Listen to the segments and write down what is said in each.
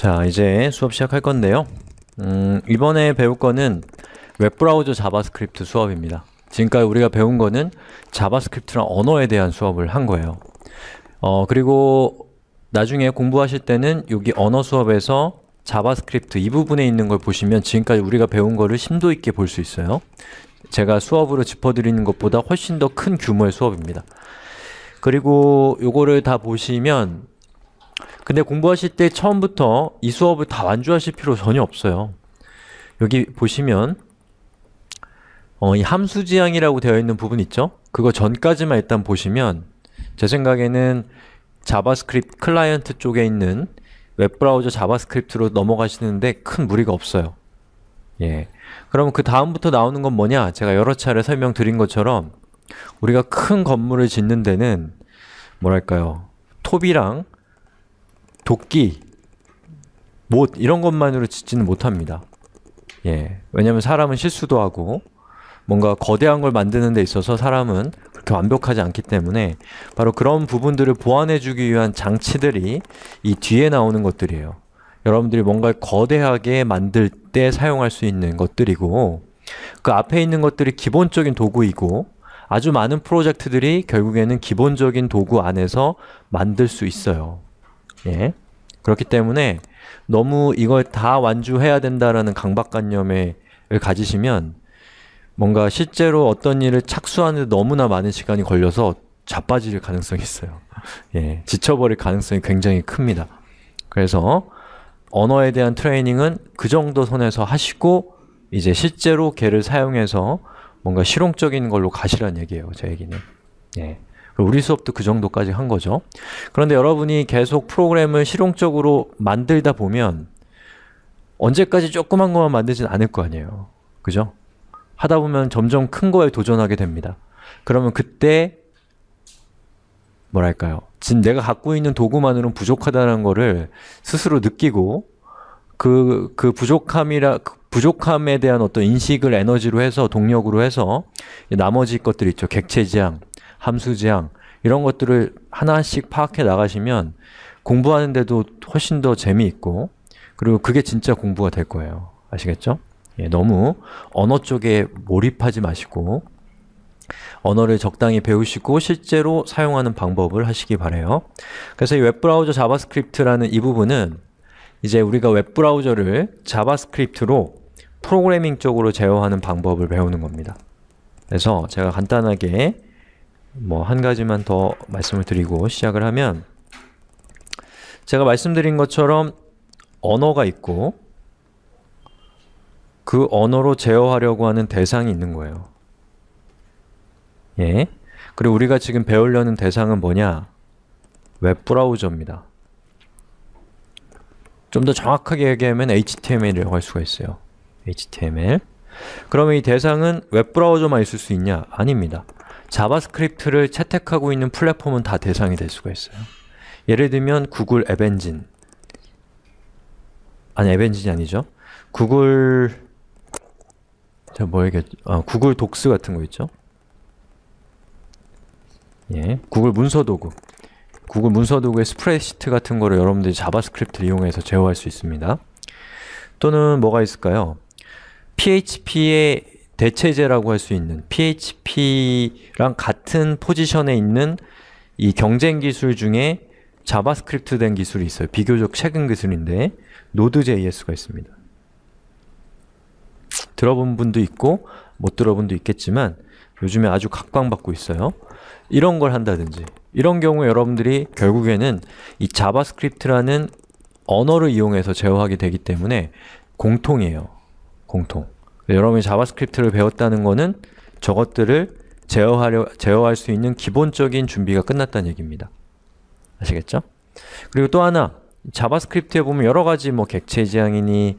자, 이제 수업 시작할 건데요. 이번에 배울 거는 웹브라우저 자바스크립트 수업입니다. 지금까지 우리가 배운 거는 자바스크립트란 언어에 대한 수업을 한 거예요. 그리고 나중에 공부하실 때는 여기 언어 수업에서 자바스크립트 이 부분에 있는 걸 보시면 지금까지 우리가 배운 거를 심도 있게 볼 수 있어요. 제가 수업으로 짚어드리는 것보다 훨씬 더 큰 규모의 수업입니다. 그리고 요거를 다 보시면 근데 공부하실 때 처음부터 이 수업을 다 완주하실 필요 전혀 없어요. 여기 보시면 이 함수 지향이라고 되어 있는 부분 있죠? 그거 전까지만 일단 보시면 제 생각에는 자바스크립트 클라이언트 쪽에 있는 웹브라우저 자바스크립트로 넘어가시는데 큰 무리가 없어요. 예. 그럼 그 다음부터 나오는 건 뭐냐? 제가 여러 차례 설명드린 것처럼 우리가 큰 건물을 짓는 데는 뭐랄까요? 톱이랑 도끼, 못 이런 것만으로 짓지는 못합니다. 예. 왜냐면 사람은 실수도 하고 뭔가 거대한 걸 만드는 데 있어서 사람은 그렇게 완벽하지 않기 때문에 바로 그런 부분들을 보완해 주기 위한 장치들이 이 뒤에 나오는 것들이에요. 여러분들이 뭔가를 거대하게 만들 때 사용할 수 있는 것들이고 그 앞에 있는 것들이 기본적인 도구이고 아주 많은 프로젝트들이 결국에는 기본적인 도구 안에서 만들 수 있어요. 예. 그렇기 때문에 너무 이걸 다 완주해야 된다라는 강박관념을 가지시면 뭔가 실제로 어떤 일을 착수하는데 너무나 많은 시간이 걸려서 자빠질 가능성이 있어요. 예, 지쳐버릴 가능성이 굉장히 큽니다. 그래서 언어에 대한 트레이닝은 그 정도 선에서 하시고 이제 실제로 걔를 사용해서 뭔가 실용적인 걸로 가시란 얘기예요. 제 얘기는. 예. 우리 수업도 그 정도까지 한 거죠. 그런데 여러분이 계속 프로그램을 실용적으로 만들다 보면 언제까지 조그만 것만 만들진 않을 거 아니에요. 그죠? 하다 보면 점점 큰 거에 도전하게 됩니다. 그러면 그때 뭐랄까요? 지금 내가 갖고 있는 도구만으로는 부족하다는 거를 스스로 느끼고 그 부족함에 대한 어떤 인식을 에너지로 해서 동력으로 해서 나머지 것들 있죠. 객체 지향, 함수 지향 이런 것들을 하나씩 파악해 나가시면 공부하는데도 훨씬 더 재미있고 그리고 그게 진짜 공부가 될 거예요. 아시겠죠? 예, 너무 언어 쪽에 몰입하지 마시고 언어를 적당히 배우시고 실제로 사용하는 방법을 하시기 바래요. 그래서 이 웹브라우저 자바스크립트라는 이 부분은 이제 우리가 웹브라우저를 자바스크립트로 프로그래밍 쪽으로 제어하는 방법을 배우는 겁니다. 그래서 제가 간단하게 한 가지만 더 말씀을 드리고 시작을 하면 제가 말씀드린 것처럼 언어가 있고 그 언어로 제어하려고 하는 대상이 있는 거예요. 예. 그리고 우리가 지금 배우려는 대상은 뭐냐? 웹브라우저입니다. 좀 더 정확하게 얘기하면 HTML이라고 할 수가 있어요. HTML. 그러면 이 대상은 웹브라우저만 있을 수 있냐? 아닙니다. 자바스크립트를 채택하고 있는 플랫폼은 다 대상이 될 수가 있어요. 예를 들면 구글 앱 엔진 앱 엔진이 아니죠. 구글 구글 독스 같은 거 있죠. 예, 구글 문서 도구 구글 문서 도구의 스프레드시트 같은 거를 여러분들이 자바스크립트를 이용해서 제어할 수 있습니다. 또는 뭐가 있을까요? PHP의 대체제라고 할 수 있는 PHP랑 같은 포지션에 있는 이 경쟁 기술 중에 자바스크립트 된 기술이 있어요. 비교적 최근 기술인데 Node.js가 있습니다. 들어본 분도 있고 못 들어본 분도 있겠지만 요즘에 아주 각광받고 있어요. 이런 걸 한다든지 이런 경우에 여러분들이 결국에는 이 자바스크립트라는 언어를 이용해서 제어하게 되기 때문에 공통이에요. 공통. 여러분이 자바스크립트를 배웠다는 거는 저것들을 제어할 수 있는 기본적인 준비가 끝났다는 얘기입니다. 아시겠죠? 그리고 또 하나 자바스크립트에 보면 여러 가지 객체 지향이니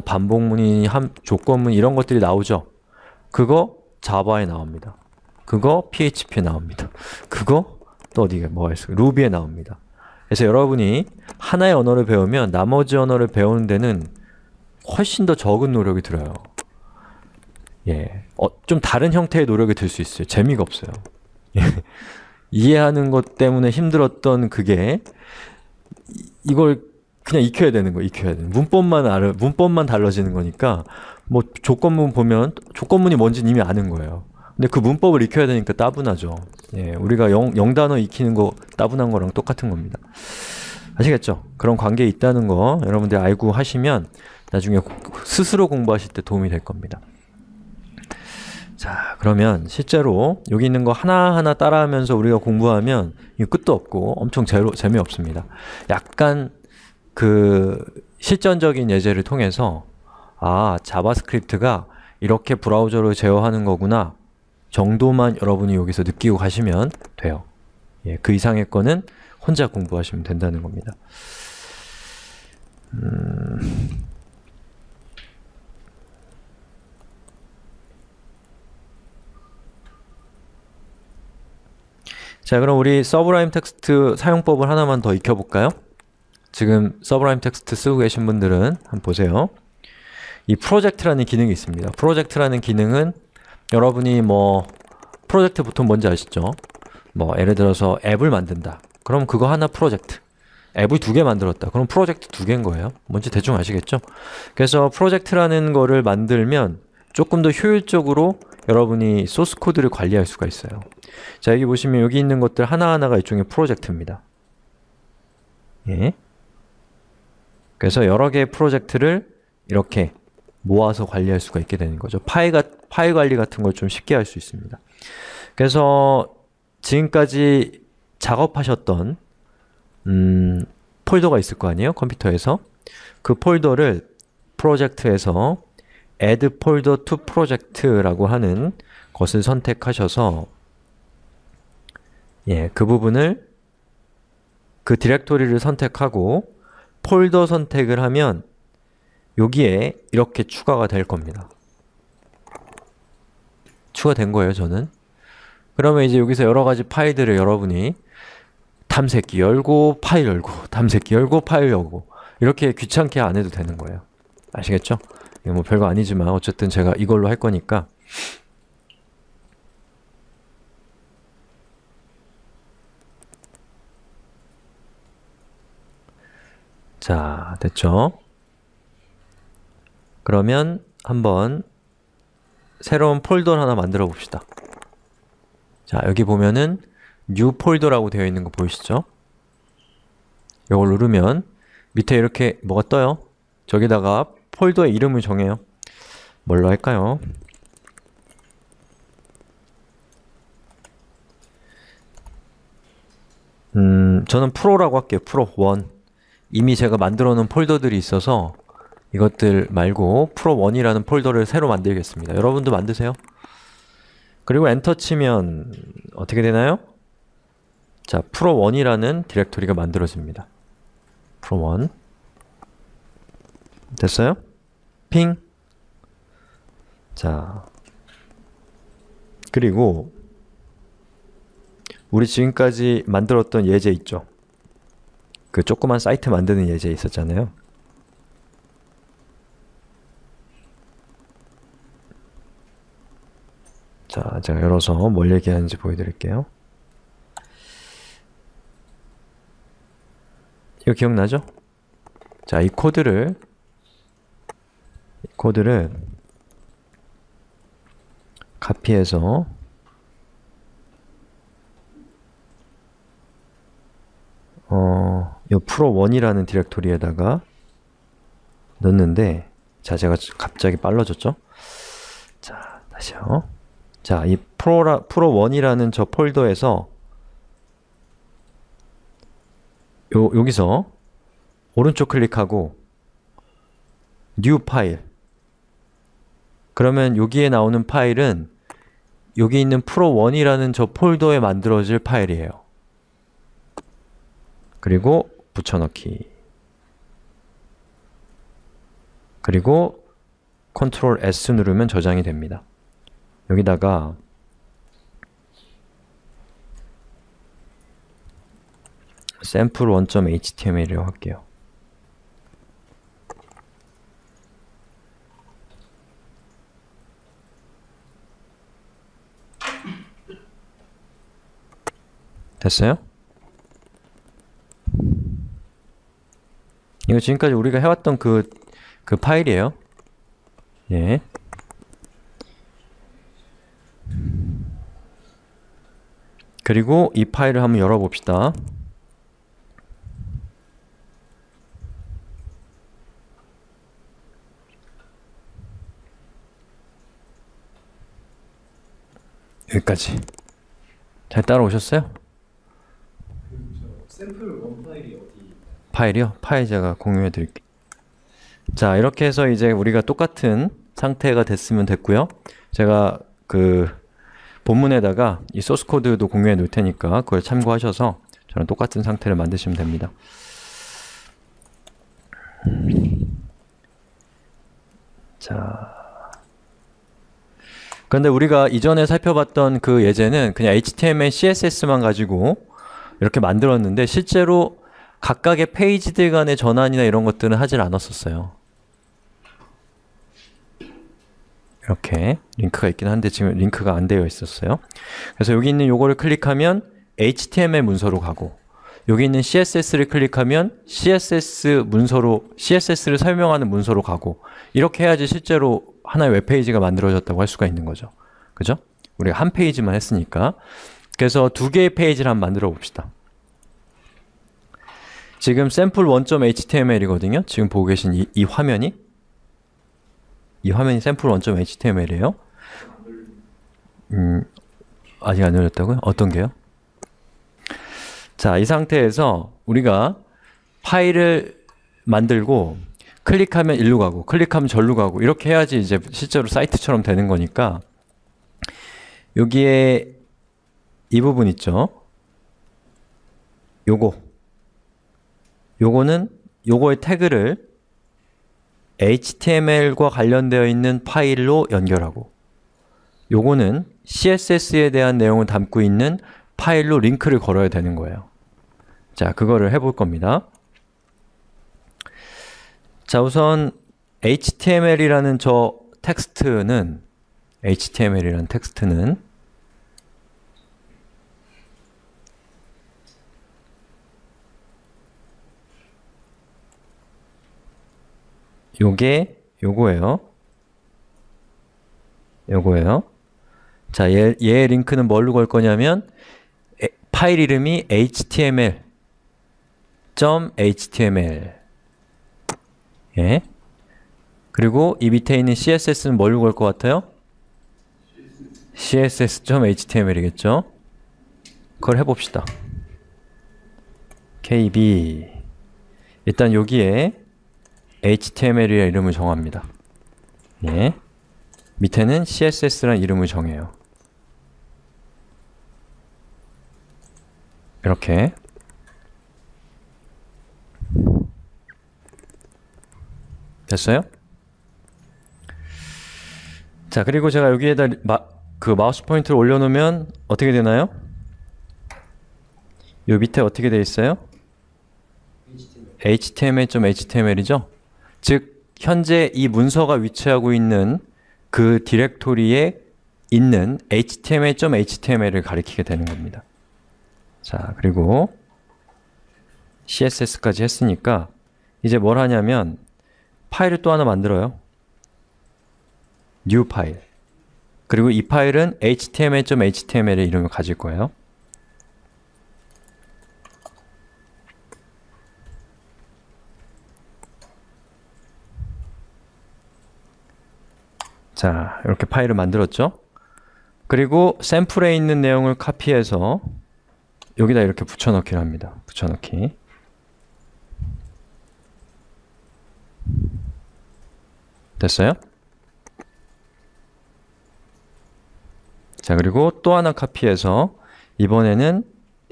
반복문이니 조건문 이런 것들이 나오죠. 그거 자바에 나옵니다. 그거 PHP에 나옵니다. 그거 또 어디가 뭐가 있어요? 루비에 나옵니다. 그래서 여러분이 하나의 언어를 배우면 나머지 언어를 배우는 데는 훨씬 더 적은 노력이 들어요. 예, 좀 다른 형태의 노력이 들 수 있어요. 재미가 없어요. 예. 이해하는 것 때문에 힘들었던 그게 이걸 그냥 익혀야 되는 거예요. 익혀야 되는. 문법만 달라지는 거니까 뭐 조건문 보면 조건문이 뭔지는 이미 아는 거예요. 근데 그 문법을 익혀야 되니까 따분하죠. 예, 우리가 영단어 익히는 거 따분한 거랑 똑같은 겁니다. 아시겠죠? 그런 관계에 있다는 거 여러분들 알고 하시면 나중에 스스로 공부하실 때 도움이 될 겁니다. 자, 그러면 실제로 여기 있는 거 하나하나 따라하면서 우리가 공부하면 끝도 없고 엄청 재미없습니다. 약간 그 실전적인 예제를 통해서 아, 자바스크립트가 이렇게 브라우저로 제어하는 거구나 정도만 여러분이 여기서 느끼고 가시면 돼요. 예, 그 이상의 거는 혼자 공부하시면 된다는 겁니다. 자, 그럼 우리 서브라임 텍스트 사용법을 하나만 더 익혀볼까요? 지금 서브라임 텍스트 쓰고 계신 분들은 한번 보세요. 이 프로젝트라는 기능이 있습니다. 프로젝트라는 기능은 여러분이 뭐 프로젝트 보통 뭔지 아시죠? 뭐 예를 들어서 앱을 만든다. 그럼 그거 하나 프로젝트. 앱을 2개 만들었다. 그럼 프로젝트 2개인 거예요. 뭔지 대충 아시겠죠? 그래서 프로젝트라는 거를 만들면 조금 더 효율적으로 여러분이 소스 코드를 관리할 수가 있어요. 자, 여기 보시면 여기 있는 것들 하나하나가 일종의 프로젝트입니다. 예. 그래서 여러 개의 프로젝트를 이렇게 모아서 관리할 수가 있게 되는 거죠. 파일 관리 같은 걸 좀 쉽게 할 수 있습니다. 그래서 지금까지 작업하셨던 폴더가 있을 거 아니에요? 컴퓨터에서. 그 폴더를 프로젝트에서 add folder to project라고 하는 것을 선택하셔서 예, 그 부분을 그 디렉토리를 선택하고 폴더 선택을 하면 여기에 이렇게 추가가 될 겁니다. 추가된 거예요, 저는. 그러면 이제 여기서 여러 가지 파일들을 여러분이 탐색기 열고 파일 열고 탐색기 열고 파일 열고 이렇게 귀찮게 안 해도 되는 거예요. 아시겠죠? 이거 뭐 별거 아니지만 어쨌든 제가 이걸로 할 거니까 자, 됐죠? 그러면 한번 새로운 폴더를 하나 만들어 봅시다. 자, 여기 보면은 new 폴더라고 되어 있는 거 보이시죠? 이걸 누르면 밑에 이렇게 뭐가 떠요? 저기다가 폴더의 이름을 정해요. 뭘로 할까요? 저는 프로라고 할게요. 프로 1. 이미 제가 만들어 놓은 폴더들이 있어서 이것들 말고 프로1이라는 폴더를 새로 만들겠습니다. 여러분도 만드세요. 그리고 엔터 치면 어떻게 되나요? 자, 프로1이라는 디렉토리가 만들어집니다. 프로1 됐어요? 핑. 자, 그리고 우리 지금까지 만들었던 예제 있죠? 그 조그만 사이트 만드는 예제 있었잖아요. 자, 제가 열어서 뭘 얘기하는지 보여드릴게요. 이거 기억나죠? 자, 이 코드를 카피해서 이 프로1이라는 디렉토리에다가 넣는데 자, 제가 갑자기 빨라졌죠? 자, 다시요. 자, 이 프로1이라는 저 폴더에서 여기서 오른쪽 클릭하고 New 파일. 그러면 여기에 나오는 파일은 여기 있는 프로1이라는 저 폴더에 만들어질 파일이에요. 그리고 붙여넣기. 그리고 Ctrl S 누르면 저장이 됩니다. 여기다가 sample1.html이라고 할게요. 됐어요? 이거 지금까지 우리가 해왔던 그 파일이에요. 예. 그리고 이 파일을 한번 열어봅시다. 여기까지. 잘 따라오셨어요? 샘플 원 파일이 어디? 파일이요? 파일 제가 공유해 드릴게요. 자, 이렇게 해서 이제 우리가 똑같은 상태가 됐으면 됐고요. 제가 그 본문에다가 이 소스 코드도 공유해 놓을 테니까 그걸 참고하셔서 저는 똑같은 상태를 만드시면 됩니다. 자, 그런데 우리가 이전에 살펴봤던 그 예제는 그냥 HTML, CSS만 가지고 이렇게 만들었는데 실제로 각각의 페이지들 간의 전환이나 이런 것들은 하질 않았었어요. 이렇게 링크가 있긴 한데 지금 링크가 안 되어 있었어요. 그래서 여기 있는 요거를 클릭하면 HTML 문서로 가고, 여기 있는 CSS를 클릭하면 CSS 문서로, CSS를 설명하는 문서로 가고, 이렇게 해야지 실제로 하나의 웹페이지가 만들어졌다고 할 수가 있는 거죠. 그죠? 우리가 한 페이지만 했으니까. 그래서 두 개의 페이지를 한번 만들어 봅시다. 지금 sample1.html이거든요. 지금 보고 계신 이 화면이 sample1.html이에요. 아직 안 열렸다고요? 어떤 게요? 자, 이 상태에서 우리가 파일을 만들고 클릭하면 일로 가고 클릭하면 절로 가고 이렇게 해야지 이제 실제로 사이트처럼 되는 거니까, 여기에 이 부분 있죠? 요거는 요거의 태그를 HTML과 관련되어 있는 파일로 연결하고, 요거는 CSS에 대한 내용을 담고 있는 파일로 링크를 걸어야 되는 거예요. 자, 그거를 해볼 겁니다. 자, 우선 HTML이라는 텍스트는 요거예요. 자, 얘의 링크는 뭘로 걸 거냐면 파일 이름이 html.html. 예. 그리고 이 밑에 있는 CSS는 뭘로 걸 것 같아요? css.html이겠죠? 그걸 해봅시다. kb. 일단 여기에 HTML이라는 이름을 정합니다. 예. 밑에는 CSS라는 이름을 정해요. 이렇게. 됐어요? 자, 그리고 제가 여기에다 마우스 포인터를 올려놓으면 어떻게 되나요? 요 밑에 어떻게 되어 있어요? html.html이죠? 즉, 현재 이 문서가 위치하고 있는 그 디렉토리에 있는 html.html을 가리키게 되는 겁니다. 자, 그리고 CSS까지 했으니까 이제 뭘 하냐면 파일을 또 하나 만들어요. new 파일. 그리고 이 파일은 html.html의 이름을 가질 거예요. 자, 이렇게 파일을 만들었죠? 그리고 샘플에 있는 내용을 카피해서 여기다 이렇게 붙여넣기를 합니다. 붙여넣기. 됐어요? 자, 그리고 또 하나 카피해서 이번에는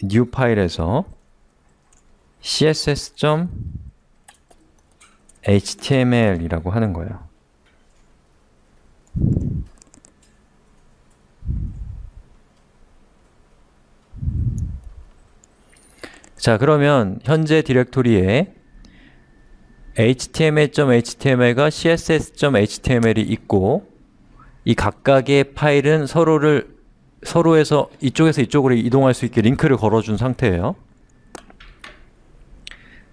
new 파일에서 css.html이라고 하는 거예요. 자, 그러면 현재 디렉토리에 html.html과 css.html이 있고, 이 각각의 파일은 서로에서 이쪽에서 이쪽으로 이동할 수 있게 링크를 걸어준 상태예요.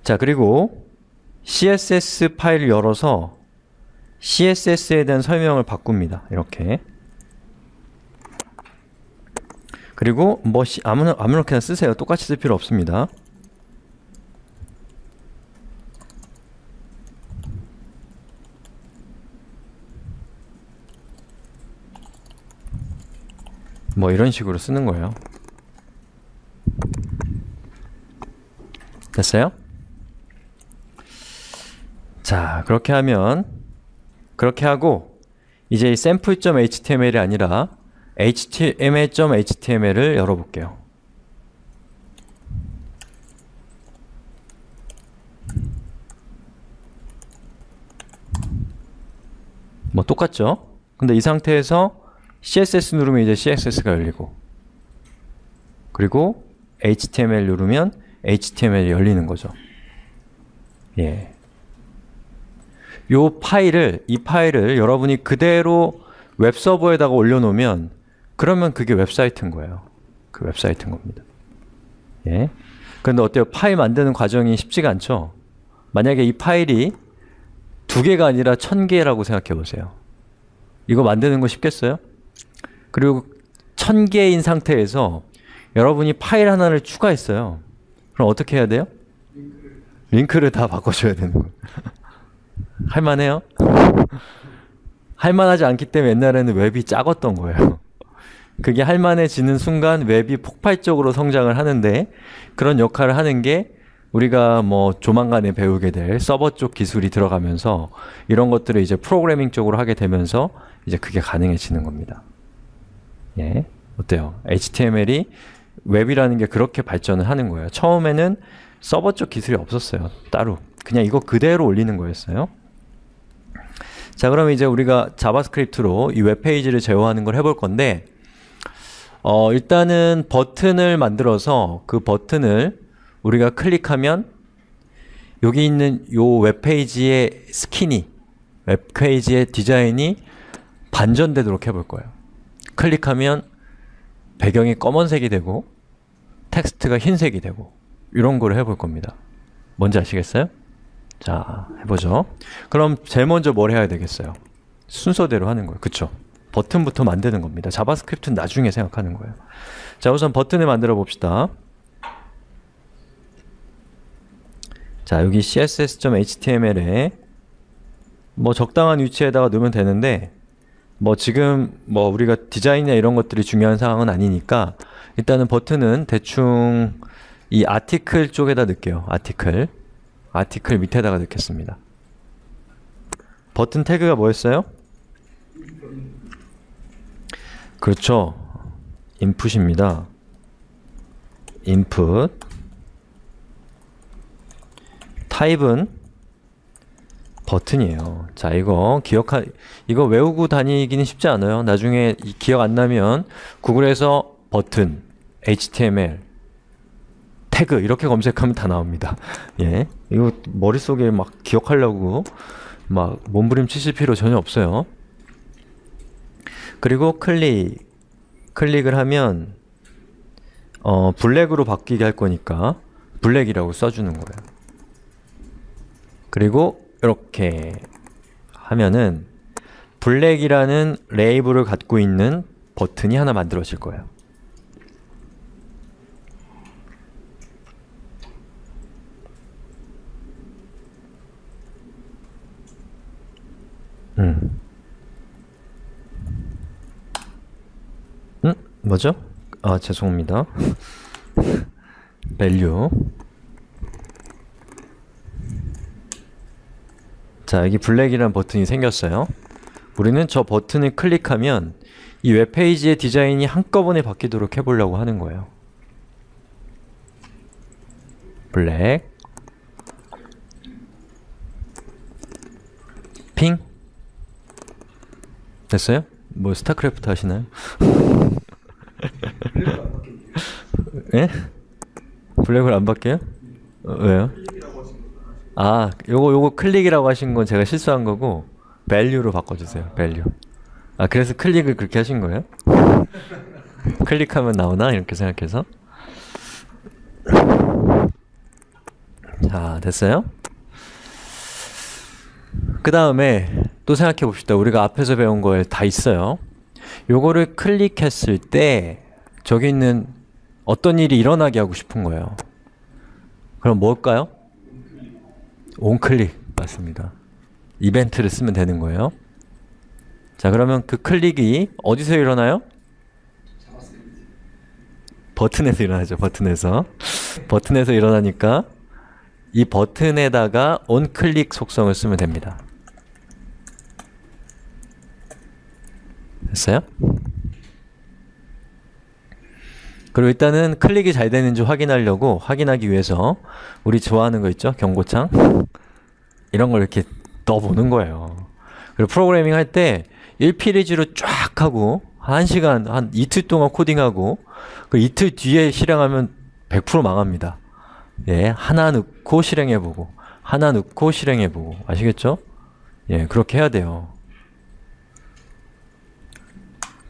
자, 그리고 CSS 파일을 열어서 CSS에 대한 설명을 바꿉니다. 이렇게. 그리고 뭐 아무렇게나 쓰세요. 똑같이 쓸 필요 없습니다. 뭐 이런 식으로 쓰는 거예요. 됐어요? 자, 그렇게 하고 이제 이 sample.html이 아니라 html.html을 열어볼게요. 뭐 똑같죠? 근데 이 상태에서 CSS 누르면 이제 CSS가 열리고, 그리고 HTML 누르면 HTML이 열리는 거죠. 예. 이 파일을 여러분이 그대로 웹서버에다가 올려놓으면, 그러면 그게 웹사이트인 거예요. 그 웹사이트인 겁니다. 예. 그런데 어때요? 파일 만드는 과정이 쉽지가 않죠? 만약에 이 파일이 2개가 아니라 1000개라고 생각해 보세요. 이거 만드는 거 쉽겠어요? 그리고 1000개인 상태에서 여러분이 파일 하나를 추가했어요. 그럼 어떻게 해야 돼요? 링크를 다 바꿔줘야 되는 거예요. 할만해요? 할만하지 않기 때문에 옛날에는 웹이 작았던 거예요. 그게 할만해지는 순간 웹이 폭발적으로 성장을 하는데, 그런 역할을 하는 게 우리가 뭐 조만간에 배우게 될 서버 쪽 기술이 들어가면서 이런 것들을 이제 프로그래밍 쪽으로 하게 되면서 이제 그게 가능해지는 겁니다. 예. 어때요? HTML이 웹이라는 게 그렇게 발전을 하는 거예요. 처음에는 서버 쪽 기술이 없었어요. 따로. 그냥 이거 그대로 올리는 거였어요. 자, 그럼 이제 우리가 자바스크립트로 이 웹페이지를 제어하는 걸 해볼 건데, 일단은 버튼을 만들어서 그 버튼을 우리가 클릭하면 여기 있는 요 웹페이지의 스킨이, 웹페이지의 디자인이 반전되도록 해볼 거예요. 클릭하면 배경이 검은색이 되고 텍스트가 흰색이 되고 이런 거를 해볼 겁니다. 뭔지 아시겠어요? 자, 해보죠. 그럼 제일 먼저 뭘 해야 되겠어요? 순서대로 하는 거예요. 그쵸? 버튼부터 만드는 겁니다. 자바스크립트는 나중에 생각하는 거예요. 자, 우선 버튼을 만들어 봅시다. 자, 여기 css.html에 뭐 적당한 위치에다가 넣으면 되는데, 뭐 지금 뭐 우리가 디자인이나 이런 것들이 중요한 사항은 아니니까 일단은 버튼은 대충 이 아티클 쪽에다 넣을게요. 아티클 밑에다가 넣겠습니다. 버튼 태그가 뭐였어요? 그렇죠. input입니다. input. 타입은 버튼이에요. 자, 이거 이거 외우고 다니기는 쉽지 않아요. 나중에 기억 안 나면 구글에서 버튼, HTML, 태그 이렇게 검색하면 다 나옵니다. 예, 이거 머릿속에 막 기억하려고 막 몸부림치실 필요 전혀 없어요. 그리고 클릭을 하면 블랙으로 바뀌게 할 거니까 블랙이라고 써주는 거예요. 그리고 이렇게 하면은 블랙이라는 레이블을 갖고 있는 버튼이 하나 만들어질 거예요. 뭐죠? 아, 죄송합니다. value. 자, 여기 블랙이라는 버튼이 생겼어요. 우리는 저 버튼을 클릭하면 이 웹페이지의 디자인이 한꺼번에 바뀌도록 해보려고 하는 거예요. 블랙, 핑. 됐어요? 뭐 스타크래프트 하시나요? 예? 블랙을 안 바뀌어요? 왜요? 아, 요거 클릭이라고 하신 건 제가 실수한 거고 value로 바꿔주세요. value. 아, 그래서 클릭을 그렇게 하신 거예요? 클릭하면 나오나? 이렇게 생각해서. 자, 됐어요? 그 다음에 또 생각해 봅시다. 우리가 앞에서 배운 거에 다 있어요. 요거를 클릭했을 때 저기 있는 어떤 일이 일어나게 하고 싶은 거예요. 그럼 뭘까요? 온클릭. 맞습니다. 이벤트를 쓰면 되는 거예요. 자, 그러면 그 클릭이 어디서 일어나요? 버튼에서 일어나죠. 버튼에서. 버튼에서 일어나니까 이 버튼에다가 onClick 속성을 쓰면 됩니다. 됐어요? 그리고 일단은 클릭이 잘 되는지 확인하기 위해서 우리 좋아하는 거 있죠? 경고창. 이런 걸 이렇게 넣어보는 거예요. 그리고 프로그래밍 할 때 1피리지로 쫙 하고 1시간, 한 이틀 동안 코딩하고 그 이틀 뒤에 실행하면 100% 망합니다. 예, 하나 넣고 실행해보고 하나 넣고 실행해보고 아시겠죠? 예, 그렇게 해야 돼요.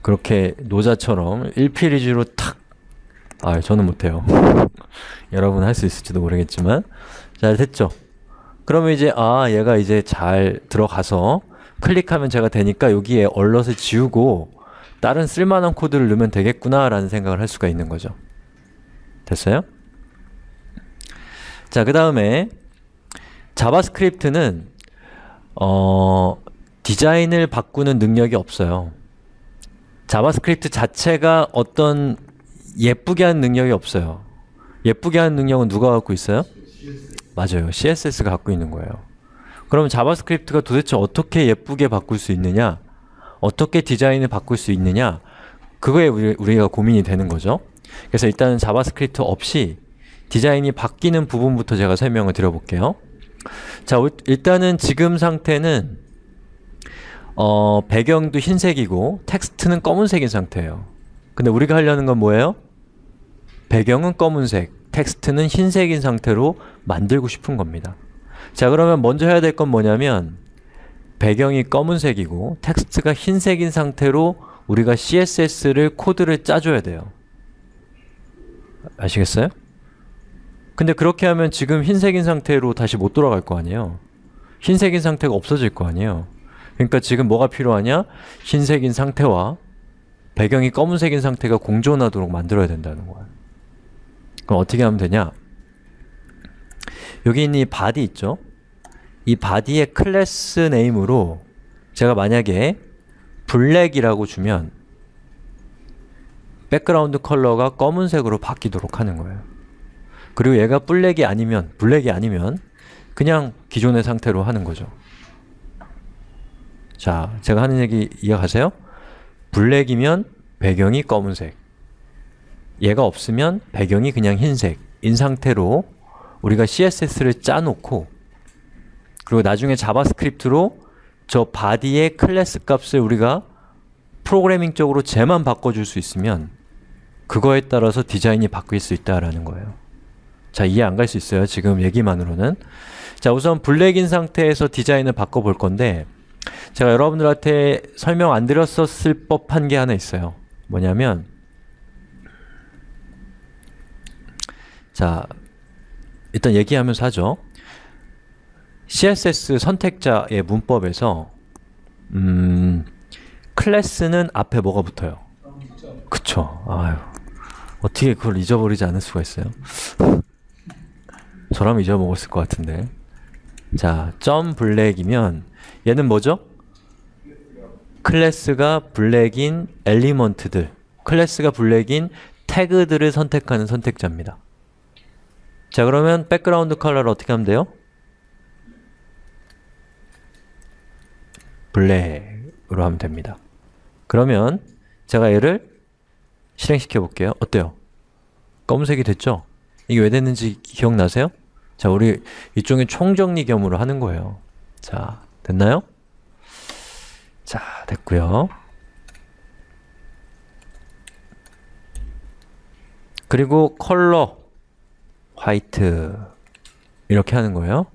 그렇게 노자처럼 1피리지로 탁 저는 못해요. 여러분 할 수 있을지도 모르겠지만 잘 됐죠? 그러면 이제 얘가 이제 잘 들어가서 클릭하면 제가 되니까 여기에 얼럿을 지우고 다른 쓸만한 코드를 넣으면 되겠구나 라는 생각을 할 수가 있는 거죠. 됐어요? 자, 그 다음에 자바스크립트는 디자인을 바꾸는 능력이 없어요. 자바스크립트 자체가 어떤 예쁘게 하는 능력이 없어요. 예쁘게 하는 능력은 누가 갖고 있어요? 맞아요. CSS가 갖고 있는 거예요. 그럼 자바스크립트가 도대체 어떻게 예쁘게 바꿀 수 있느냐? 어떻게 디자인을 바꿀 수 있느냐? 그거에 우리가 고민이 되는 거죠. 그래서 일단은 자바스크립트 없이 디자인이 바뀌는 부분부터 제가 설명을 드려볼게요. 자, 일단은 지금 상태는 배경도 흰색이고 텍스트는 검은색인 상태예요. 근데 우리가 하려는 건 뭐예요? 배경은 검은색, 텍스트는 흰색인 상태로 만들고 싶은 겁니다. 자, 그러면 먼저 해야 될 건 뭐냐면 배경이 검은색이고 텍스트가 흰색인 상태로 우리가 CSS를 코드를 짜줘야 돼요. 아시겠어요? 근데 그렇게 하면 지금 흰색인 상태로 다시 못 돌아갈 거 아니에요. 흰색인 상태가 없어질 거 아니에요. 그러니까 지금 뭐가 필요하냐? 흰색인 상태와 배경이 검은색인 상태가 공존하도록 만들어야 된다는 거예요. 그럼 어떻게 하면 되냐? 여기 있는 이 바디 있죠? 이 바디의 클래스 네임으로 제가 만약에 블랙이라고 주면 백그라운드 컬러가 검은색으로 바뀌도록 하는 거예요. 그리고 얘가 블랙이 아니면 그냥 기존의 상태로 하는 거죠. 자, 제가 하는 얘기 이해가세요? 블랙이면 배경이 검은색, 얘가 없으면 배경이 그냥 흰색인 상태로 우리가 CSS를 짜놓고 그리고 나중에 자바스크립트로 저 바디의 클래스 값을 우리가 프로그래밍적으로 쟤만 바꿔줄 수 있으면 그거에 따라서 디자인이 바뀔 수 있다라는 거예요. 자, 이해 안 갈 수 있어요? 지금 얘기만으로는. 자, 우선 블랙인 상태에서 디자인을 바꿔볼 건데 제가 여러분들한테 설명 안 드렸었을 법한 게 하나 있어요. 뭐냐면 자, 일단 얘기하면서 하죠. CSS 선택자의 문법에서 클래스는 앞에 뭐가 붙어요? 그쵸. 아유, 어떻게 그걸 잊어버리지 않을 수가 있어요? 저라면 잊어먹었을 것 같은데. 자, 점 블랙이면 얘는 뭐죠? 클래스가 블랙인 엘리먼트들, 클래스가 블랙인 태그들을 선택하는 선택자입니다. 자, 그러면 백그라운드 컬러를 어떻게 하면 돼요? 블랙으로 하면 됩니다. 그러면 제가 얘를 실행시켜 볼게요. 어때요? 검은색이 됐죠? 이게 왜 됐는지 기억나세요? 자, 우리 일종의 총정리 겸으로 하는 거예요. 자, 됐나요? 자, 됐고요. 그리고 컬러 화이트 이렇게 하는 거예요.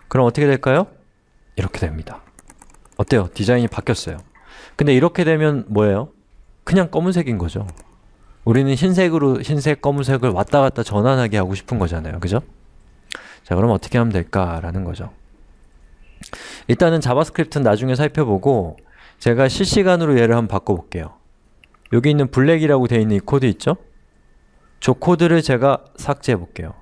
그럼 어떻게 될까요? 이렇게 됩니다. 어때요? 디자인이 바뀌었어요. 근데 이렇게 되면 뭐예요? 그냥 검은색인 거죠. 우리는 흰색으로 흰색, 검은색을 왔다 갔다 전환하게 하고 싶은 거잖아요. 그죠? 자, 그럼 어떻게 하면 될까라는 거죠. 일단은 자바스크립트는 나중에 살펴보고 제가 실시간으로 얘를 한번 바꿔볼게요. 여기 있는 블랙이라고 되어 있는 이 코드 있죠? 저 코드를 제가 삭제해 볼게요.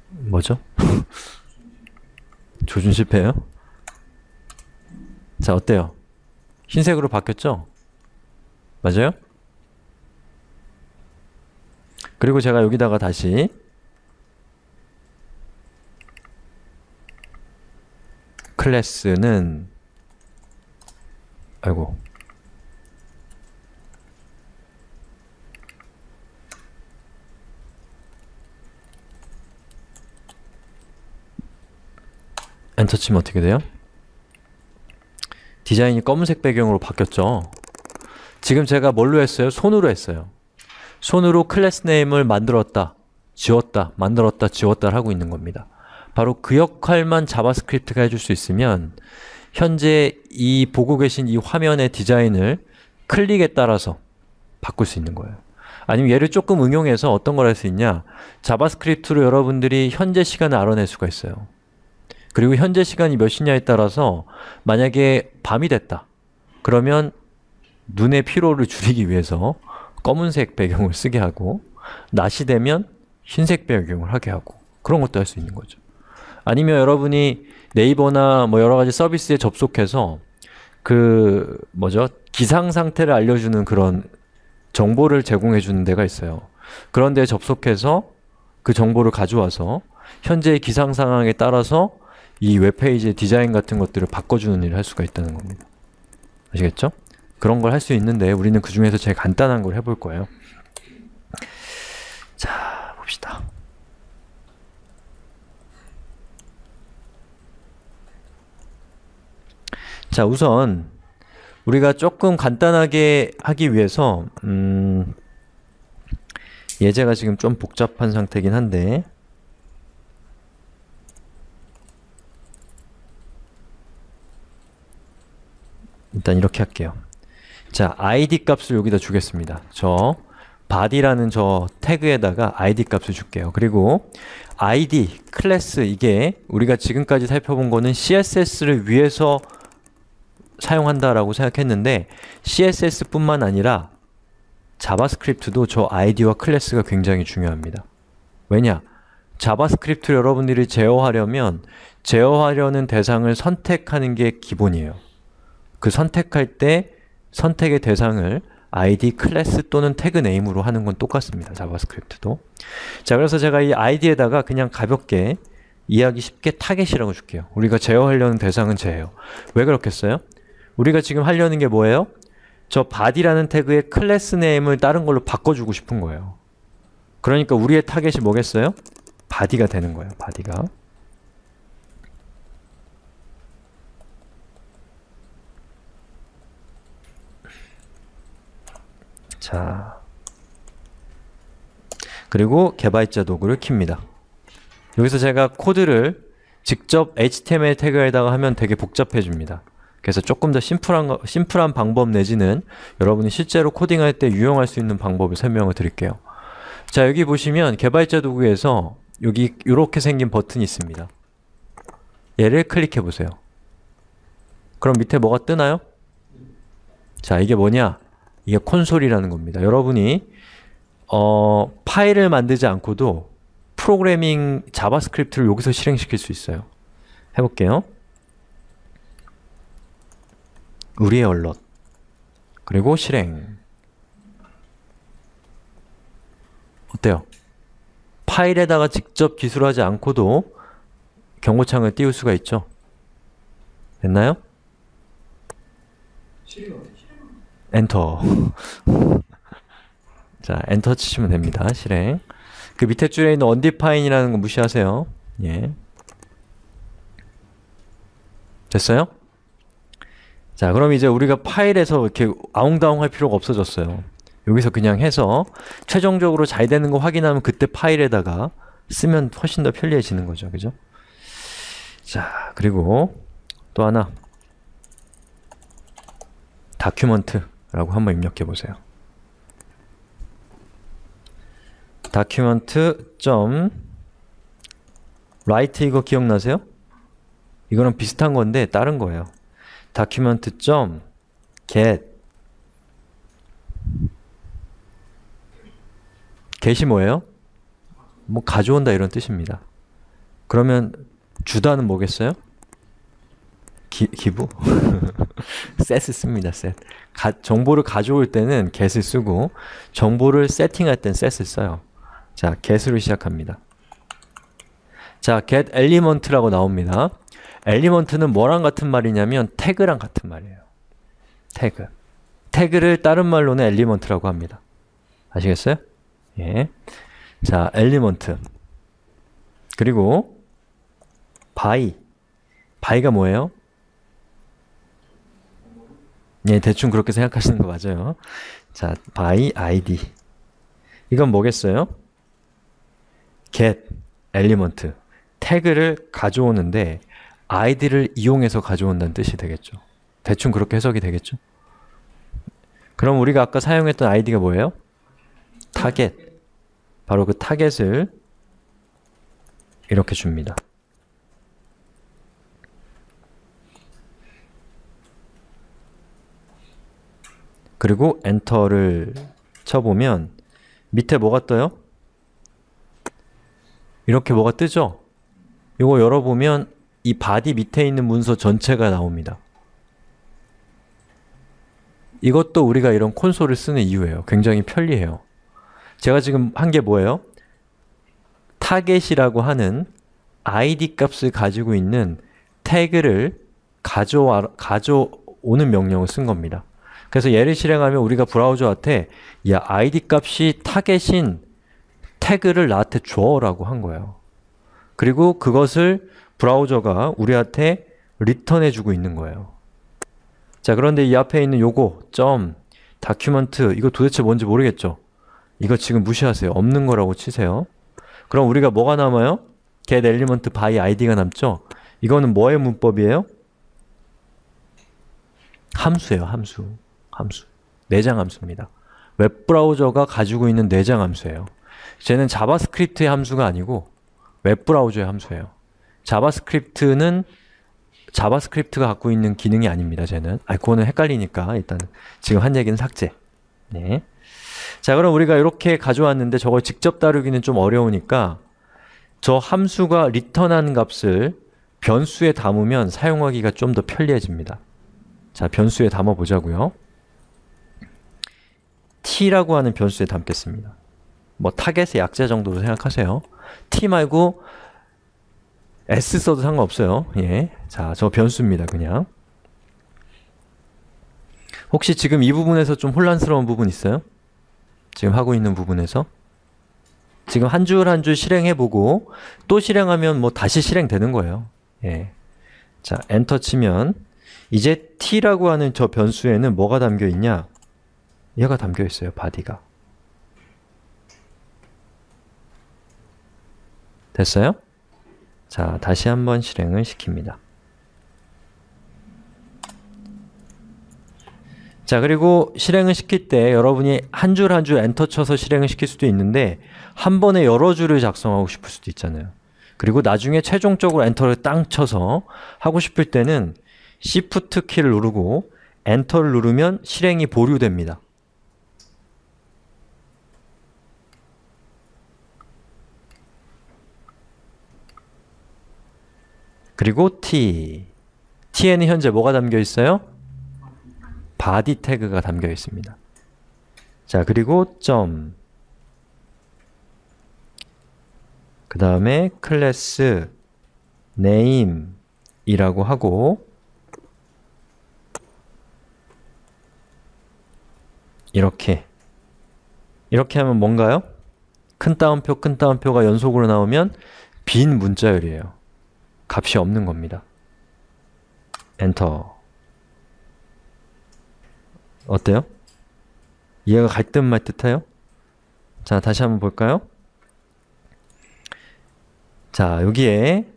뭐죠? 조준 실패예요? 자, 어때요? 흰색으로 바뀌었죠? 맞아요? 그리고 제가 여기다가 다시 클래스는 아이고 엔터 치면 어떻게 돼요? 디자인이 검은색 배경으로 바뀌었죠? 지금 제가 뭘로 했어요? 손으로 했어요. 손으로 클래스 네임을 만들었다, 지웠다, 만들었다, 지웠다를 하고 있는 겁니다. 바로 그 역할만 자바스크립트가 해줄 수 있으면 현재 이 보고 계신 이 화면의 디자인을 클릭에 따라서 바꿀 수 있는 거예요. 아니면 얘를 조금 응용해서 어떤 걸 할 수 있냐? 자바스크립트로 여러분들이 현재 시간을 알아낼 수가 있어요. 그리고 현재 시간이 몇 시냐에 따라서 만약에 밤이 됐다. 그러면 눈의 피로를 줄이기 위해서 검은색 배경을 쓰게 하고 낮이 되면 흰색 배경을 하게 하고 그런 것도 할 수 있는 거죠. 아니면 여러분이 네이버나 뭐 여러 가지 서비스에 접속해서 그 뭐죠? 기상 상태를 알려주는 그런 정보를 제공해 주는 데가 있어요. 그런 데에 접속해서 그 정보를 가져와서 현재의 기상 상황에 따라서 이 웹페이지의 디자인 같은 것들을 바꿔주는 일을 할 수가 있다는 겁니다. 아시겠죠? 그런 걸 할 수 있는데 우리는 그 중에서 제일 간단한 걸 해볼 거예요. 자, 봅시다. 자, 우선 우리가 조금 간단하게 하기 위해서 예제가 지금 좀 복잡한 상태긴 한데 일단 이렇게 할게요. 자, id 값을 여기다 주겠습니다. 저 body라는 저 태그에다가 id 값을 줄게요. 그리고 id, 클래스 이게 우리가 지금까지 살펴본 거는 CSS를 위해서 사용한다라고 생각했는데 CSS뿐만 아니라 자바스크립트도 저 id와 클래스가 굉장히 중요합니다. 왜냐? 자바스크립트를 여러분들이 제어하려면 제어하려는 대상을 선택하는 게 기본이에요. 그 선택할 때 선택의 대상을 id, 클래스 또는 태그 네임으로 하는 건 똑같습니다. 자바스크립트도. 자, 그래서 제가 이 id에다가 그냥 가볍게 이해하기 쉽게 타겟이라고 줄게요. 우리가 제어하려는 대상은 쟤예요. 왜 그렇겠어요? 우리가 지금 하려는 게 뭐예요? 저 body라는 태그의 클래스 네임을 다른 걸로 바꿔주고 싶은 거예요. 그러니까 우리의 타겟이 뭐겠어요? body가 되는 거예요. body가. 자, 그리고 개발자 도구를 킵니다. 여기서 제가 코드를 직접 HTML 태그에다가 하면 되게 복잡해집니다. 그래서 조금 더 심플한 방법 내지는 여러분이 실제로 코딩할 때 유용할 수 있는 방법을 설명을 드릴게요. 자, 여기 보시면 개발자 도구에서 여기 이렇게 생긴 버튼이 있습니다. 얘를 클릭해 보세요. 그럼 밑에 뭐가 뜨나요? 자, 이게 뭐냐? 이게 콘솔이라는 겁니다. 여러분이 파일을 만들지 않고도 프로그래밍 자바스크립트를 여기서 실행시킬 수 있어요. 해볼게요. 우리의 얼럿 그리고 실행. 어때요? 파일에다가 직접 기술하지 않고도 경고창을 띄울 수가 있죠. 됐나요? 엔터. 자, 엔터 치시면 됩니다. 실행. 그 밑에 줄에 있는 undefine이라는 거 무시하세요. 예. 됐어요? 자, 그럼 이제 우리가 파일에서 이렇게 아웅다웅 할 필요가 없어졌어요. 여기서 그냥 해서 최종적으로 잘 되는 거 확인하면 그때 파일에다가 쓰면 훨씬 더 편리해지는 거죠. 그죠? 자, 그리고 또 하나 다큐먼트라고 한번 입력해 보세요. 다큐먼트 점 write 이거 기억나세요? 이거랑 비슷한 건데 다른 거예요. document.get get이 뭐예요? 뭐 가져온다 이런 뜻입니다. 그러면 주다는 뭐겠어요? 기부? set을 씁니다. set. 정보를 가져올 때는 get을 쓰고 정보를 세팅할 땐 set을 써요. 자, get으로 시작합니다. 자, get element라고 나옵니다. element는 뭐랑 같은 말이냐면 태그랑 같은 말이에요. 태그. 태그를 다른 말로는 element라고 합니다. 아시겠어요? 예. 자, element. 그리고 by. by가 뭐예요? 예, 대충 그렇게 생각하시는 거 맞아요. 자, by id. 이건 뭐겠어요? get element. 태그를 가져오는데 id를 이용해서 가져온다는 뜻이 되겠죠. 대충 그렇게 해석이 되겠죠. 그럼 우리가 아까 사용했던 id가 뭐예요? target. 바로 그 타겟을 이렇게 줍니다. 그리고 엔터를 쳐보면 밑에 뭐가 떠요? 이렇게 뭐가 뜨죠? 이거 열어보면 이 바디 밑에 있는 문서 전체가 나옵니다. 이것도 우리가 이런 콘솔을 쓰는 이유예요. 굉장히 편리해요. 제가 지금 한 게 뭐예요? 타겟이라고 하는 id 값을 가지고 있는 태그를 가져오는 명령을 쓴 겁니다. 그래서 얘를 실행하면 우리가 브라우저한테 야, id 값이 타겟인 태그를 나한테 줘라고 한 거예요. 그리고 그것을 브라우저가 우리한테 리턴해주고 있는 거예요. 자, 그런데 이 앞에 있는 요거 document 이거 도대체 뭔지 모르겠죠? 이거 지금 무시하세요. 없는 거라고 치세요. 그럼 우리가 뭐가 남아요? get element by id가 남죠? 이거는 뭐의 문법이에요? 함수예요. 함수. 내장 함수입니다. 웹브라우저가 가지고 있는 내장 함수예요. 쟤는 자바스크립트의 함수가 아니고 웹브라우저의 함수예요. 자바스크립트가 갖고 있는 기능이 아닙니다. 쟤는. 그거는 헷갈리니까 일단 지금 한 얘기는 삭제. 네. 자, 그럼 우리가 이렇게 가져왔는데 저걸 직접 다루기는 좀 어려우니까 저 함수가 리턴한 값을 변수에 담으면 사용하기가 좀 더 편리해집니다. 자, 변수에 담아 보자고요. t라고 하는 변수에 담겠습니다. 뭐 타겟의 약자 정도로 생각하세요. t 말고 s 써도 상관없어요. 예. 자, 저 변수입니다. 그냥. 혹시 지금 이 부분에서 좀 혼란스러운 부분 있어요? 지금 하고 있는 부분에서? 지금 한 줄 한 줄 실행해보고 또 실행하면 뭐 다시 실행되는 거예요. 예. 자, 엔터 치면 이제 t라고 하는 저 변수에는 뭐가 담겨 있냐? 얘가 담겨 있어요. body가. 됐어요? 자, 다시 한번 실행을 시킵니다. 자, 그리고 실행을 시킬 때 여러분이 한 줄 한 줄 엔터 쳐서 실행을 시킬 수도 있는데 한 번에 여러 줄을 작성하고 싶을 수도 있잖아요. 그리고 나중에 최종적으로 엔터를 땅 쳐서 하고 싶을 때는 Shift 키를 누르고 엔터를 누르면 실행이 보류됩니다. 그리고 t에는 현재 뭐가 담겨 있어요? body 태그가 담겨 있습니다. 자, 그리고 그 다음에 클래스 name 이라고 하고 이렇게 하면 뭔가요? 큰 따옴표가 연속으로 나오면 빈 문자열이에요. 값이 없는 겁니다. 엔터. 어때요? 이해가 갈 듯 말 듯해요? 자, 다시 한번 볼까요? 자, 여기에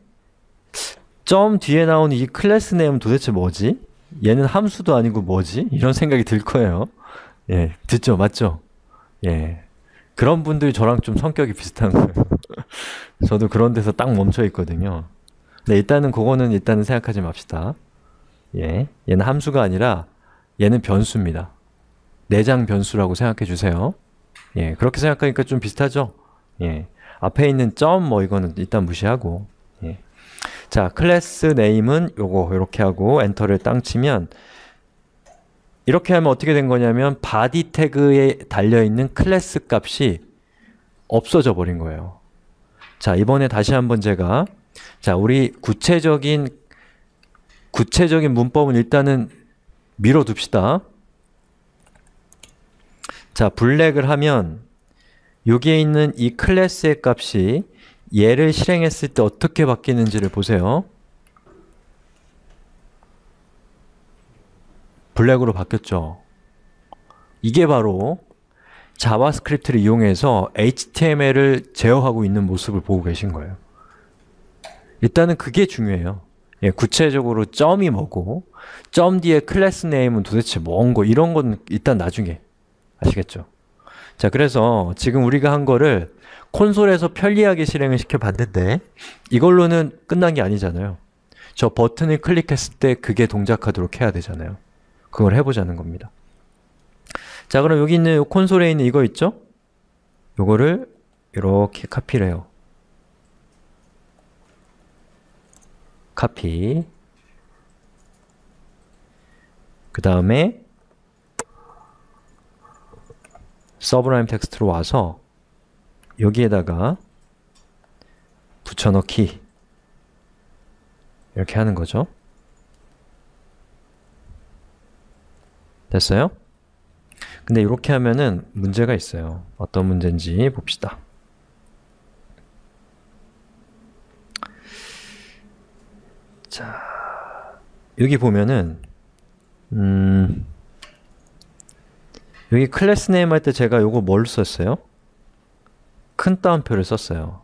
뒤에 나오는 이 클래스 네임은 도대체 뭐지? 얘는 함수도 아니고 뭐지? 이런 생각이 들 거예요. 예, 듣죠? 맞죠? 예. 그런 분들이 저랑 좀 성격이 비슷한 거예요. 저도 그런 데서 딱 멈춰 있거든요. 근데 일단은 그거는 일단은 생각하지 맙시다. 예, 얘는 함수가 아니라 얘는 변수입니다. 내장 변수라고 생각해 주세요. 예, 그렇게 생각하니까 좀 비슷하죠? 예, 앞에 있는 점 뭐 이거는 일단 무시하고. 예. 자, 클래스 네임은 요거 이렇게 하고 엔터를 땅 치면 이렇게 하면 어떻게 된 거냐면 바디 태그에 달려있는 클래스 값이 없어져 버린 거예요. 자, 이번에 다시 한번 제가 우리 구체적인 문법은 일단은 밀어둡시다. 자, 블랙을 하면 여기에 있는 이 클래스의 값이 얘를 실행했을 때 어떻게 바뀌는지를 보세요. 블랙으로 바뀌었죠. 이게 바로 자바스크립트를 이용해서 HTML을 제어하고 있는 모습을 보고 계신 거예요. 일단은 그게 중요해요. 예, 구체적으로 점이 뭐고 점 뒤에 클래스 네임은 도대체 뭔고 이런 건 일단 나중에 아시겠죠? 자, 그래서 지금 우리가 한 거를 콘솔에서 편리하게 실행을 시켜봤는데 이걸로는 끝난 게 아니잖아요. 저 버튼을 클릭했을 때 그게 동작하도록 해야 되잖아요. 그걸 해보자는 겁니다. 자, 그럼 여기 있는 요 콘솔에 있는 이거 있죠? 요거를 이렇게 카피를 해요. 카피. 그 다음에 서브라임 텍스트로 와서 여기에다가 붙여넣기 이렇게 하는 거죠. 됐어요? 근데 이렇게 하면은 문제가 있어요. 어떤 문제인지 봅시다. 자, 여기 보면은 여기 클래스 네임 할 때 제가 요거 뭘 썼어요? 큰 따옴표를 썼어요.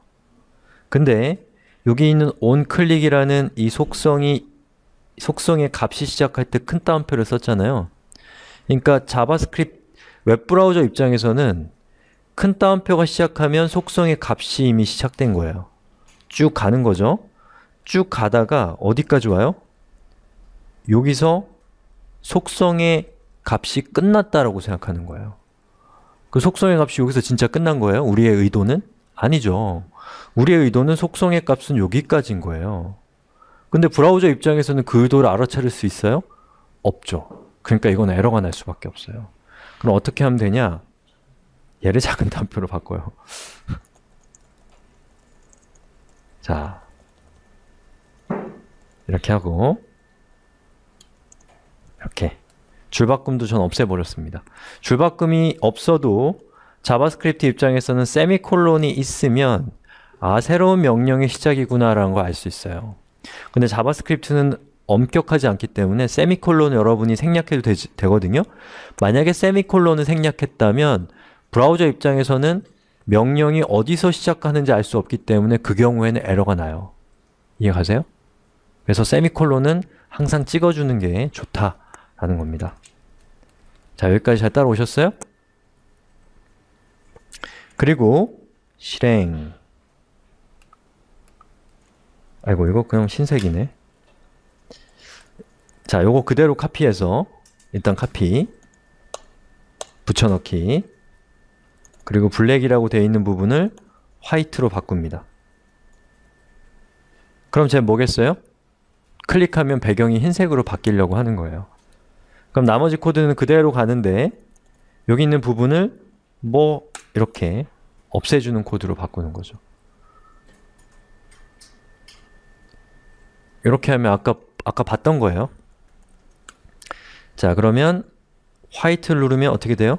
근데 여기 있는 onClick이라는 이 속성의 값이 시작할 때 큰 따옴표를 썼잖아요. 그러니까 자바스크립트 웹브라우저 입장에서는 큰 따옴표가 시작하면 속성의 값이 이미 시작된 거예요. 쭉 가는 거죠. 쭉 가다가 어디까지 와요? 여기서 속성의 값이 끝났다라고 생각하는 거예요. 그 속성의 값이 여기서 진짜 끝난 거예요? 우리의 의도는? 아니죠. 우리의 의도는 속성의 값은 여기까지인 거예요. 근데 브라우저 입장에서는 그 의도를 알아차릴 수 있어요? 없죠. 그러니까 이건 에러가 날 수밖에 없어요. 그럼 어떻게 하면 되냐? 얘를 작은 따옴표로 바꿔요. 자, 이렇게 하고 이렇게 줄바꿈도 전 없애버렸습니다. 줄바꿈이 없어도 자바스크립트 입장에서는 세미콜론이 있으면 아, 새로운 명령의 시작이구나 라는 걸 알 수 있어요. 근데 자바스크립트는 엄격하지 않기 때문에 세미콜론을 여러분이 생략해도 되거든요. 만약에 세미콜론을 생략했다면 브라우저 입장에서는 명령이 어디서 시작하는지 알 수 없기 때문에 그 경우에는 에러가 나요. 이해가세요? 그래서 세미콜론은 항상 찍어주는 게 좋다라는 겁니다. 자, 여기까지 잘 따라오셨어요? 그리고 실행. 아이고, 이거 그냥 신색이네. 자, 요거 그대로 카피해서 일단 카피, 붙여넣기, 그리고 블랙이라고 되어 있는 부분을 화이트로 바꿉니다. 그럼 쟤 뭐겠어요? 클릭하면 배경이 흰색으로 바뀌려고 하는 거예요. 그럼 나머지 코드는 그대로 가는데 여기 있는 부분을 뭐 이렇게 없애주는 코드로 바꾸는 거죠. 이렇게 하면 아까 봤던 거예요. 자, 그러면 화이트를 누르면 어떻게 돼요?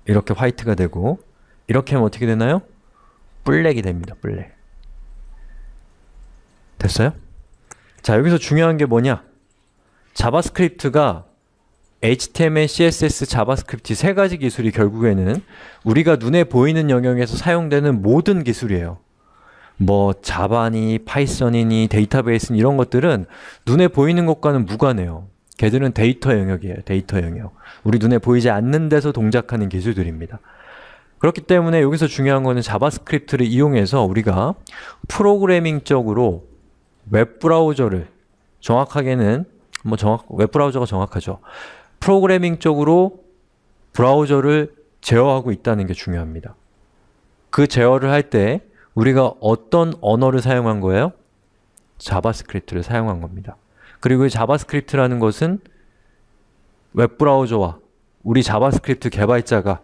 이렇게 화이트가 되고 이렇게 하면 어떻게 되나요? 블랙이 됩니다. 블랙. 됐어요? 자, 여기서 중요한 게 뭐냐? 자바스크립트가 HTML, CSS, 자바스크립트 세 가지 기술이 결국에는 우리가 눈에 보이는 영역에서 사용되는 모든 기술이에요. 뭐 자바니, 파이썬이니, 데이터베이스니 이런 것들은 눈에 보이는 것과는 무관해요. 걔들은 데이터 영역이에요. 데이터 영역. 우리 눈에 보이지 않는 데서 동작하는 기술들입니다. 그렇기 때문에 여기서 중요한 거는 자바스크립트를 이용해서 우리가 프로그래밍적으로 웹브라우저를 정확하게는 웹브라우저가 정확하죠. 프로그래밍적으로 브라우저를 제어하고 있다는 게 중요합니다. 그 제어를 할 때 우리가 어떤 언어를 사용한 거예요? 자바스크립트를 사용한 겁니다. 그리고 이 자바스크립트라는 것은 웹브라우저와 우리 자바스크립트 개발자가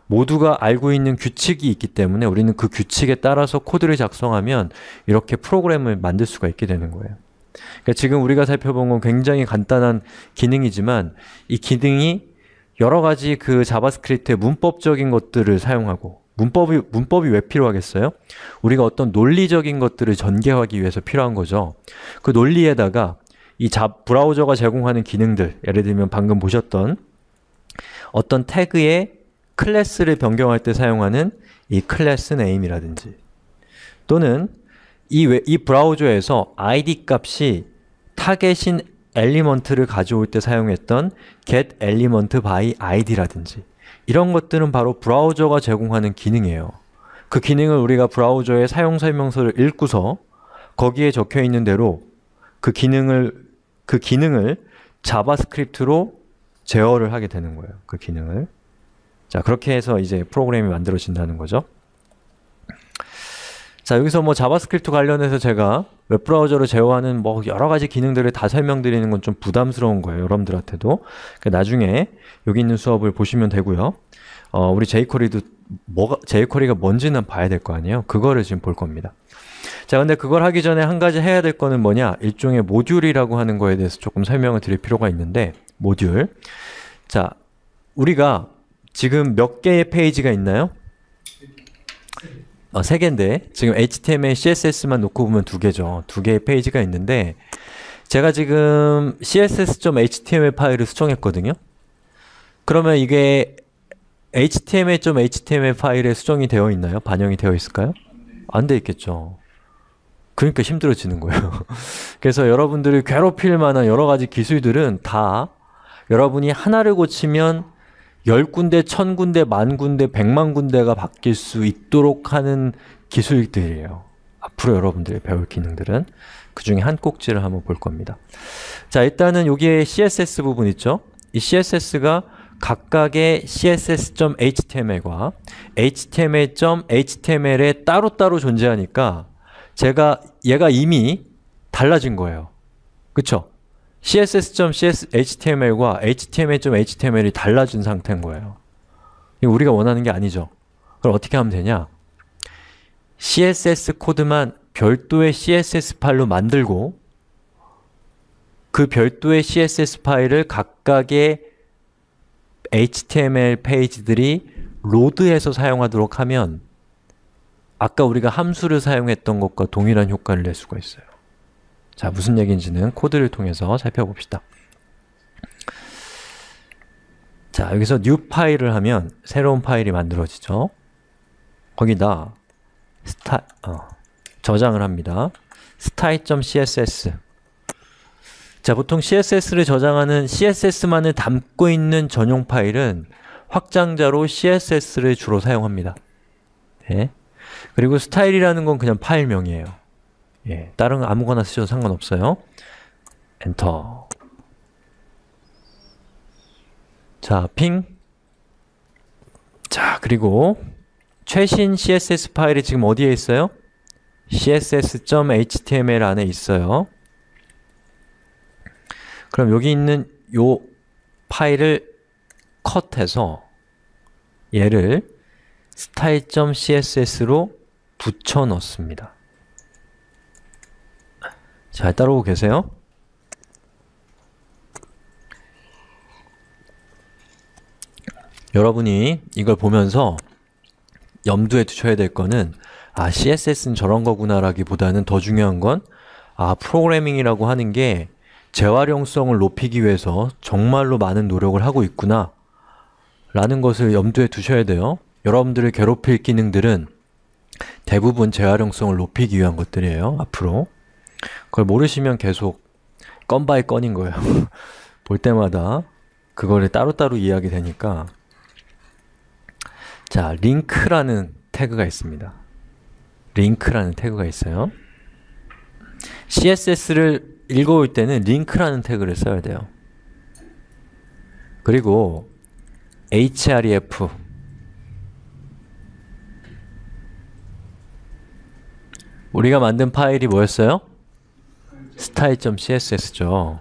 모두가 알고 있는 규칙이 있기 때문에 우리는 그 규칙에 따라서 코드를 작성하면 이렇게 프로그램을 만들 수가 있게 되는 거예요. 그러니까 지금 우리가 살펴본 건 굉장히 간단한 기능이지만 이 기능이 여러 가지 그 자바스크립트의 문법적인 것들을 사용하고 문법이 왜 필요하겠어요? 우리가 어떤 논리적인 것들을 전개하기 위해서 필요한 거죠. 그 논리에다가 이 브라우저가 제공하는 기능들, 예를 들면 방금 보셨던 어떤 태그의 클래스를 변경할 때 사용하는 이 클래스 네임이라든지 또는 이 브라우저에서 id 값이 타겟인 엘리먼트를 가져올 때 사용했던 get element by id라든지 이런 것들은 바로 브라우저가 제공하는 기능이에요. 그 기능을 우리가 브라우저의 사용 설명서를 읽고서 거기에 적혀 있는 대로 그 기능을 자바스크립트로 제어를 하게 되는 거예요. 그 기능을. 자, 그렇게 해서 이제 프로그램이 만들어진다는 거죠. 자, 여기서 뭐 자바스크립트 관련해서 제가 웹브라우저를 제어하는 뭐 여러 가지 기능들을 다 설명드리는 건 좀 부담스러운 거예요. 여러분들한테도. 그러니까 나중에 여기 있는 수업을 보시면 되고요. 우리 jQuery가 뭔지는 봐야 될 거 아니에요. 그거를 지금 볼 겁니다. 자, 근데 그걸 하기 전에 한 가지 해야 될 거는 뭐냐? 일종의 모듈이라고 하는 거에 대해서 조금 설명을 드릴 필요가 있는데 모듈. 자, 우리가 지금 몇 개의 페이지가 있나요? 3개인데 지금 HTML, CSS만 놓고 보면 2개죠. 2개의 페이지가 있는데 제가 지금 css.html 파일을 수정했거든요. 그러면 이게 html.html 파일에 수정이 되어 있나요? 반영이 되어 있을까요? 안 돼 있겠죠. 그러니까 힘들어지는 거예요. 그래서 여러분들이 괴롭힐 만한 여러 가지 기술들은 다 여러분이 하나를 고치면 10군데, 1000군데, 10,000군데, 1,000,000군데가 바뀔 수 있도록 하는 기술들이에요. 앞으로 여러분들이 배울 기능들은 그 중에 한 꼭지를 한번 볼 겁니다. 자, 일단은 여기에 CSS 부분 있죠? 이 CSS가 각각의 css.html과 html.html에 따로따로 존재하니까 얘가 이미 달라진 거예요. 그쵸? css.html과 html.html이 달라진 상태인 거예요. 이거 우리가 원하는 게 아니죠. 그럼 어떻게 하면 되냐? CSS 코드만 별도의 CSS 파일로 만들고 그 별도의 CSS 파일을 각각의 HTML 페이지들이 로드해서 사용하도록 하면 아까 우리가 함수를 사용했던 것과 동일한 효과를 낼 수가 있어요. 자, 무슨 얘기인지는 코드를 통해서 살펴봅시다. 자, 여기서 new 파일을 하면 새로운 파일이 만들어지죠. 거기다 저장을 합니다. style.css. 자, 보통 CSS를 저장하는 CSS만을 담고 있는 전용 파일은 확장자로 CSS를 주로 사용합니다. 네. 그리고 스타일이라는 건 그냥 파일명이에요. 예, 다른 거 아무거나 쓰셔도 상관없어요. 엔터. 자, 핑. 자, 그리고 최신 CSS 파일이 지금 어디에 있어요? css.html 안에 있어요. 그럼 여기 있는 요 파일을 컷해서 얘를 style.css로 붙여 넣습니다. 잘 따라오고 계세요? 여러분이 이걸 보면서 염두에 두셔야 될 거는 CSS는 저런 거구나 라기보다는 더 중요한 건 프로그래밍이라고 하는 게 재활용성을 높이기 위해서 정말로 많은 노력을 하고 있구나 라는 것을 염두에 두셔야 돼요. 여러분들을 괴롭힐 기능들은 대부분 재활용성을 높이기 위한 것들이에요. 앞으로 그걸 모르시면 계속 건 바이 건인 거예요. 볼 때마다 그거를 따로따로 이해하게 되니까. 자, 링크라는 태그가 있습니다. 링크라는 태그가 있어요. CSS를 읽어올 때는 링크라는 태그를 써야 돼요. 그리고 href 우리가 만든 파일이 뭐였어요? style.css죠.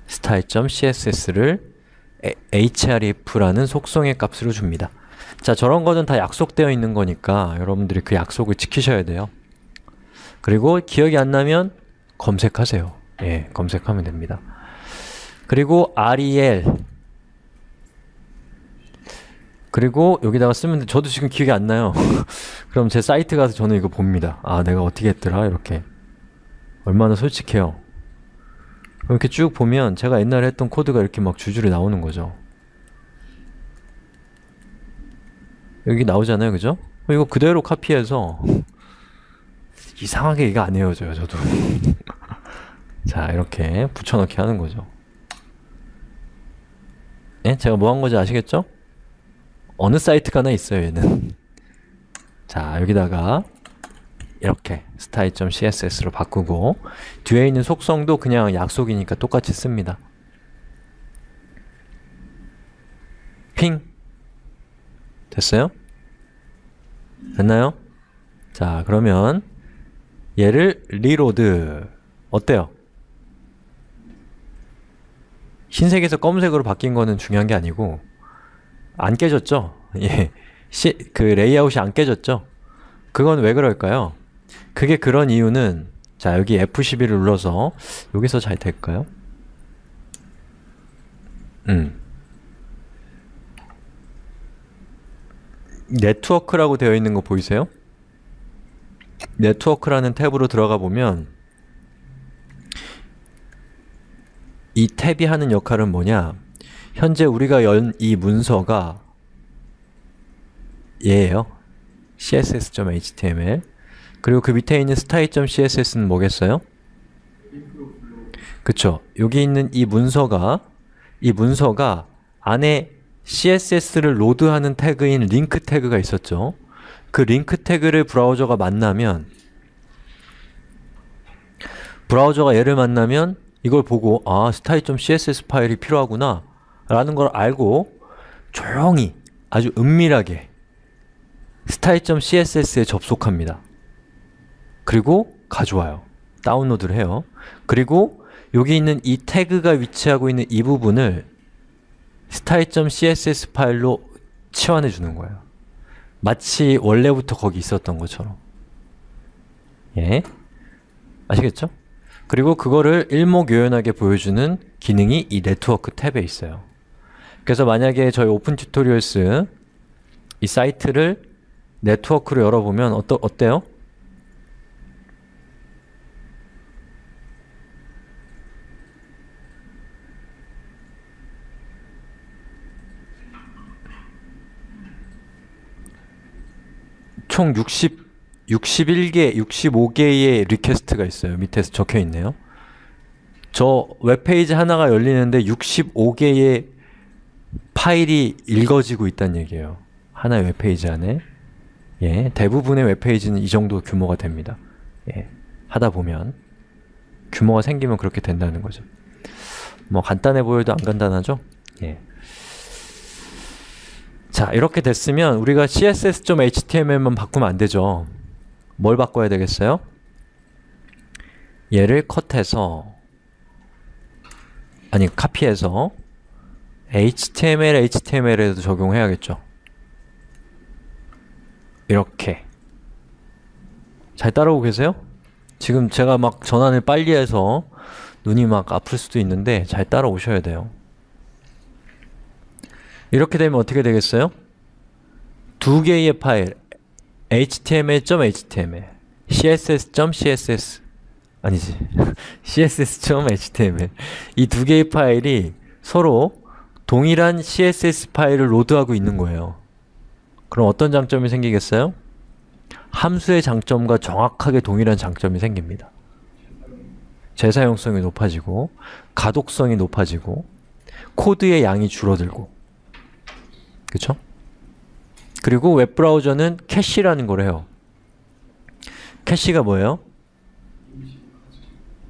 style.css를 href라는 속성의 값으로 줍니다. 자, 저런 거는 다 약속되어 있는 거니까 여러분들이 그 약속을 지키셔야 돼요. 그리고 기억이 안 나면 검색하세요. 예, 검색하면 됩니다. 그리고 rel 그리고 여기다가 쓰면 돼. 저도 지금 기억이 안 나요. 그럼 제 사이트 가서 저는 이거 봅니다. 아, 내가 어떻게 했더라? 이렇게. 얼마나 솔직해요. 이렇게 쭉 보면 제가 옛날에 했던 코드가 이렇게 막 줄줄이 나오는 거죠. 여기 나오잖아요, 그죠? 이거 그대로 카피해서 이상하게 이거 안 헤어져요, 저도. 자, 이렇게 붙여넣기 하는 거죠. 예? 제가 뭐 한 건지 아시겠죠? 어느 사이트가 하나 있어요, 얘는. 자, 여기다가 이렇게 style.css로 바꾸고 뒤에 있는 속성도 그냥 약속이니까 똑같이 씁니다. 핑 됐어요? 됐나요? 자, 그러면 얘를 리로드 어때요? 흰색에서 검은색으로 바뀐 거는 중요한 게 아니고 안 깨졌죠? 예, 그 레이아웃이 안 깨졌죠? 그건 왜 그럴까요? 그게 그런 이유는 자, 여기 F11을 눌러서 여기서 잘 될까요? 네트워크라고 되어 있는 거 보이세요? 네트워크라는 탭으로 들어가 보면 이 탭이 하는 역할은 뭐냐? 현재 우리가 연 이 문서가 얘예요. css.html 그리고 그 밑에 있는 style.css는 뭐겠어요? 그쵸. 여기 있는 이 문서가 안에 CSS를 로드하는 태그인 링크 태그가 있었죠. 그 링크 태그를 브라우저가 만나면 이걸 보고 아, style.css 파일이 필요하구나 라는 걸 알고 조용히 아주 은밀하게 style.css에 접속합니다. 그리고 가져와요. 다운로드를 해요. 그리고 여기 있는 이 태그가 위치하고 있는 이 부분을 style.css 파일로 치환해 주는 거예요. 마치 원래부터 거기 있었던 것처럼. 예, 아시겠죠? 그리고 그거를 일목요연하게 보여주는 기능이 이 네트워크 탭에 있어요. 그래서 만약에 저희 오픈 튜토리얼스 이 사이트를 네트워크로 열어보면 어때요? 총 61개, 65개의 리퀘스트가 있어요. 밑에서 적혀 있네요. 저 웹페이지 하나가 열리는데 65개의 파일이 읽어지고 있다는 얘기예요. 하나의 웹페이지 안에. 예, 대부분의 웹페이지는 이 정도 규모가 됩니다. 예, 하다 보면 규모가 생기면 그렇게 된다는 거죠. 뭐 간단해 보여도 안 간단하죠? 예. 자, 이렇게 됐으면 우리가 css.html만 바꾸면 안 되죠. 뭘 바꿔야 되겠어요? 얘를 카피해서 HTML에도 적용해야겠죠. 이렇게. 잘 따라오고 계세요? 지금 제가 막 전환을 빨리 해서 눈이 막 아플 수도 있는데 잘 따라오셔야 돼요. 이렇게 되면 어떻게 되겠어요? 두 개의 파일 html.html css.css 아니지 css.html 이 두 개의 파일이 서로 동일한 CSS 파일을 로드하고 있는 거예요. 그럼 어떤 장점이 생기겠어요? 함수의 장점과 정확하게 동일한 장점이 생깁니다. 재사용성이 높아지고 가독성이 높아지고 코드의 양이 줄어들고. 그쵸? 그리고 웹브라우저는 캐시라는 걸 해요. 캐시가 뭐예요?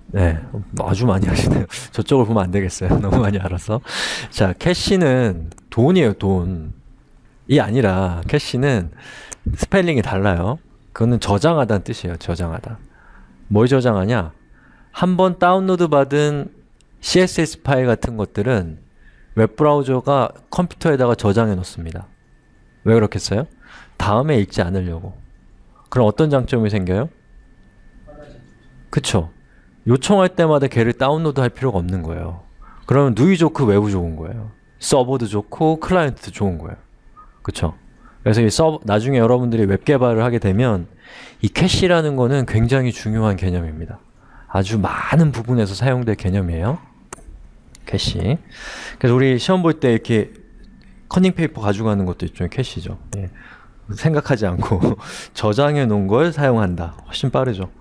네, 아주 많이 하시네요. 저쪽을 보면 안 되겠어요. 너무 많이 알아서. 자, 캐시는 돈이에요, 돈. 이 아니라 캐시는 스펠링이 달라요. 그거는 저장하다는 뜻이에요. 저장하다. 뭘 저장하냐? 한번 다운로드 받은 CSS 파일 같은 것들은 웹브라우저가 컴퓨터에다가 저장해 놓습니다. 왜 그렇겠어요? 다음에 읽지 않으려고. 그럼 어떤 장점이 생겨요? 그쵸? 요청할 때마다 걔를 다운로드 할 필요가 없는 거예요. 그러면 누이 좋고 외부 좋은 거예요. 서버도 좋고 클라이언트도 좋은 거예요. 그쵸? 그래서 이 나중에 여러분들이 웹 개발을 하게 되면 이 캐시라는 거는 굉장히 중요한 개념입니다. 아주 많은 부분에서 사용될 개념이에요. 캐시. 그래서 우리 시험 볼 때 이렇게 커닝 페이퍼 가져가는 것도 일종의 캐시죠. 예. 생각하지 않고 저장해 놓은 걸 사용한다. 훨씬 빠르죠.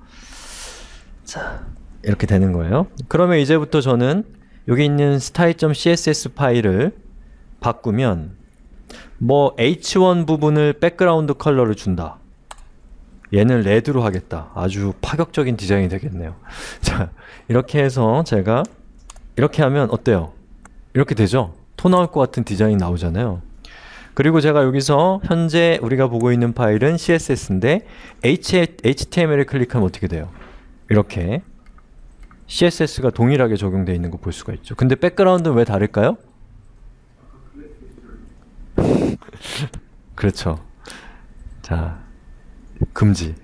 자, 이렇게 되는 거예요. 그러면 이제부터 저는 여기 있는 style.css 파일을 바꾸면 뭐 h1 부분을 백그라운드 컬러를 준다. 얘는 레드로 하겠다. 아주 파격적인 디자인이 되겠네요. 자, 이렇게 해서 제가 이렇게 하면 어때요? 이렇게 되죠? 토 나올 것 같은 디자인이 나오잖아요. 그리고 제가 여기서 현재 우리가 보고 있는 파일은 CSS인데 HTML을 클릭하면 어떻게 돼요? 이렇게 CSS가 동일하게 적용되어 있는 거 볼 수가 있죠. 근데 백그라운드는 왜 다를까요? 그렇죠. 자, 금지.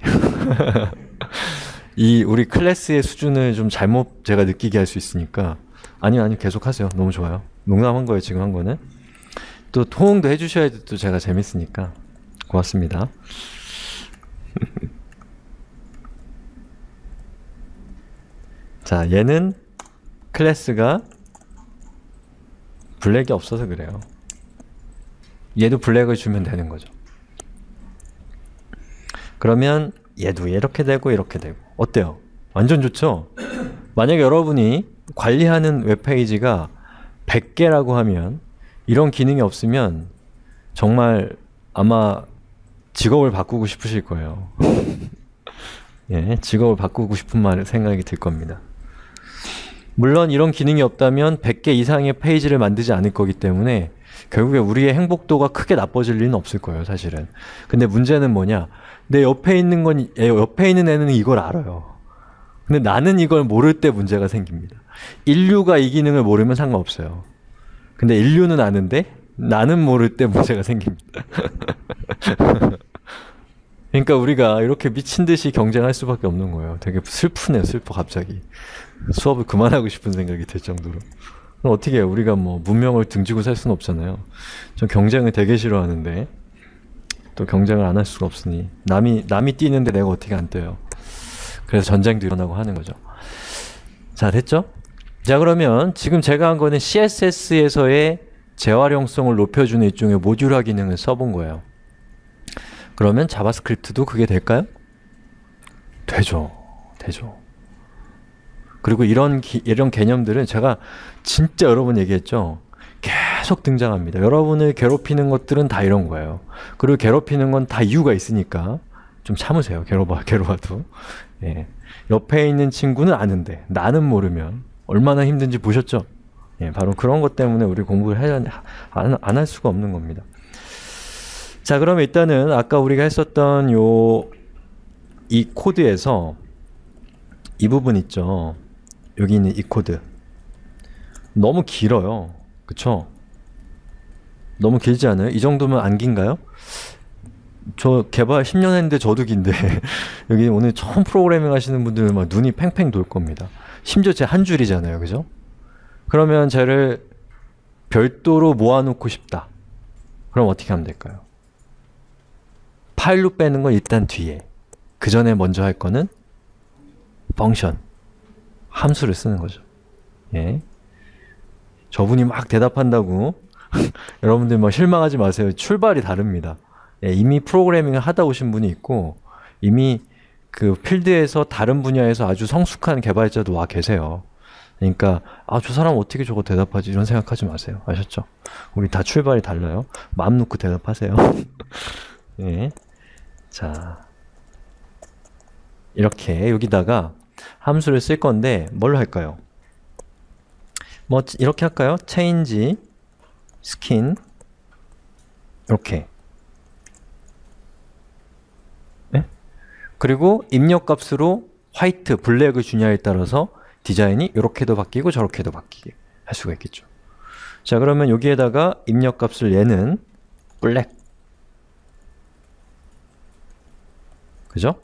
이 우리 클래스의 수준을 좀 잘못 제가 느끼게 할 수 있으니까 아니 계속 하세요. 너무 좋아요. 농담한 거예요. 지금 한 거는. 또 호응도 해주셔야 또 제가 재밌으니까 고맙습니다. 자, 얘는 클래스가 블랙이 없어서 그래요. 얘도 블랙을 주면 되는 거죠. 그러면 얘도 이렇게 되고 이렇게 되고 어때요? 완전 좋죠? 만약에 여러분이 관리하는 웹페이지가 100개라고 하면 이런 기능이 없으면 정말 아마 직업을 바꾸고 싶으실 거예요. 예, 직업을 바꾸고 싶은 생각이 들 겁니다. 물론 이런 기능이 없다면 100개 이상의 페이지를 만들지 않을 거기 때문에 결국에 우리의 행복도가 크게 나빠질 리는 없을 거예요, 사실은. 근데 문제는 뭐냐? 내 옆에 있는 옆에 있는 애는 이걸 알아요. 근데 나는 이걸 모를 때 문제가 생깁니다. 인류가 이 기능을 모르면 상관없어요. 근데 인류는 아는데 나는 모를 때 문제가 생깁니다. 그러니까 우리가 이렇게 미친 듯이 경쟁할 수밖에 없는 거예요. 되게 슬프네요, 슬퍼 갑자기. 수업을 그만하고 싶은 생각이 들 정도로. 그럼 어떻게 해요? 우리가 뭐 문명을 등지고 살 수는 없잖아요. 전 경쟁을 되게 싫어하는데 또 경쟁을 안 할 수가 없으니 남이 뛰는데 내가 어떻게 안 뛰어요. 그래서 전쟁도 일어나고 하는 거죠. 자, 됐죠? 자, 그러면 지금 제가 한 거는 CSS에서의 재활용성을 높여주는 일종의 모듈화 기능을 써본 거예요. 그러면 자바스크립트도 그게 될까요? 되죠. 되죠. 그리고 이런 개념들은 제가 진짜 여러 번 얘기했죠. 계속 등장합니다. 여러분을 괴롭히는 것들은 다 이런 거예요. 그리고 괴롭히는 건 다 이유가 있으니까 좀 참으세요. 괴로워도. 예. 옆에 있는 친구는 아는데 나는 모르면 얼마나 힘든지 보셨죠? 예, 바로 그런 것 때문에 우리 공부를 안 할 수가 없는 겁니다. 자, 그러면 일단은 아까 우리가 했었던 이 코드에서 이 부분 있죠. 여기 있는 이 코드. 너무 길어요. 그쵸? 너무 길지 않아요? 이 정도면 안 긴가요? 저 개발 10년 했는데 저도 긴데 여기 오늘 처음 프로그래밍 하시는 분들은 막 눈이 팽팽 돌 겁니다. 심지어 제 한 줄이잖아요. 그죠? 그러면 쟤를 별도로 모아놓고 싶다. 그럼 어떻게 하면 될까요? 파일로 빼는 건 일단 뒤에. 그 전에 먼저 할 거는 펑션. 함수를 쓰는 거죠. 예. 저분이 막 대답한다고 여러분들 막 실망하지 마세요. 출발이 다릅니다. 예, 이미 프로그래밍을 하다 오신 분이 있고 이미 그 필드에서 다른 분야에서 아주 성숙한 개발자도 와 계세요. 그러니까 저 사람 어떻게 저거 대답하지? 이런 생각하지 마세요. 아셨죠? 우리 다 출발이 달라요. 마음 놓고 대답하세요. 예. 자, 이렇게 여기다가 함수를 쓸 건데 뭘로 할까요? 뭐 이렇게 할까요? change skin 이렇게. 네? 그리고 입력값으로 화이트, 블랙을 주냐에 따라서 디자인이 이렇게도 바뀌고 저렇게도 바뀌게 할 수가 있겠죠. 자, 그러면 여기에다가 입력값을 얘는 블랙, 그죠?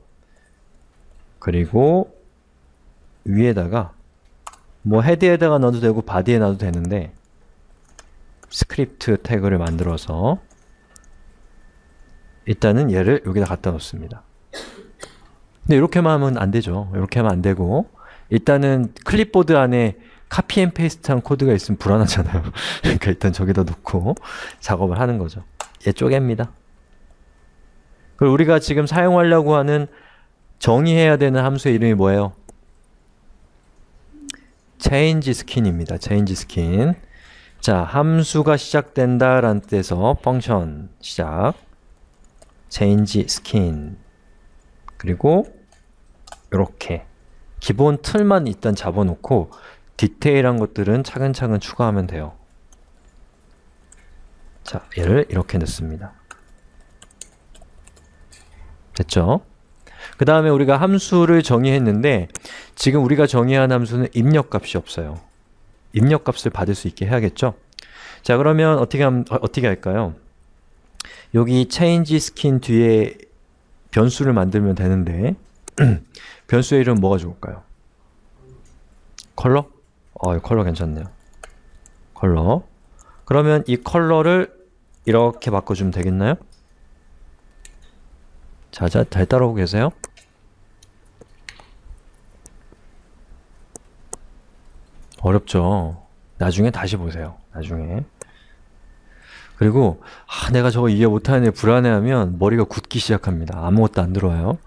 그리고 위에다가 뭐 헤드에다가 넣어도 되고 바디에 넣어도 되는데 스크립트 태그를 만들어서 일단은 얘를 여기다 갖다 놓습니다. 근데 이렇게만 하면 안 되죠. 이렇게 하면 안 되고 일단은 클립보드 안에 카피 앤 페이스트한 코드가 있으면 불안하잖아요. 그러니까 일단 저기다 놓고 작업을 하는 거죠. 얘 쪼갭니다. 그리고 우리가 지금 사용하려고 하는 정의해야 되는 함수의 이름이 뭐예요? change skin입니다. change skin. 자, 함수가 시작된다 라는 뜻에서 펑션 시작 change skin 그리고 이렇게 기본 틀만 일단 잡아놓고 디테일한 것들은 차근차근 추가하면 돼요. 자, 얘를 이렇게 넣습니다. 됐죠? 그 다음에 우리가 함수를 정의했는데 지금 우리가 정의한 함수는 입력값이 없어요. 입력값을 받을 수 있게 해야겠죠? 자, 그러면 어떻게 할까요? 여기 change skin 뒤에 변수를 만들면 되는데 변수의 이름은 뭐가 좋을까요? 컬러? 컬러 괜찮네요. 컬러. 그러면 이 컬러를 이렇게 바꿔주면 되겠나요? 자, 잘 따라오고 계세요? 어렵죠? 나중에 다시 보세요. 나중에. 그리고 내가 저거 이해 못하네 불안해하면 머리가 굳기 시작합니다. 아무것도 안 들어와요.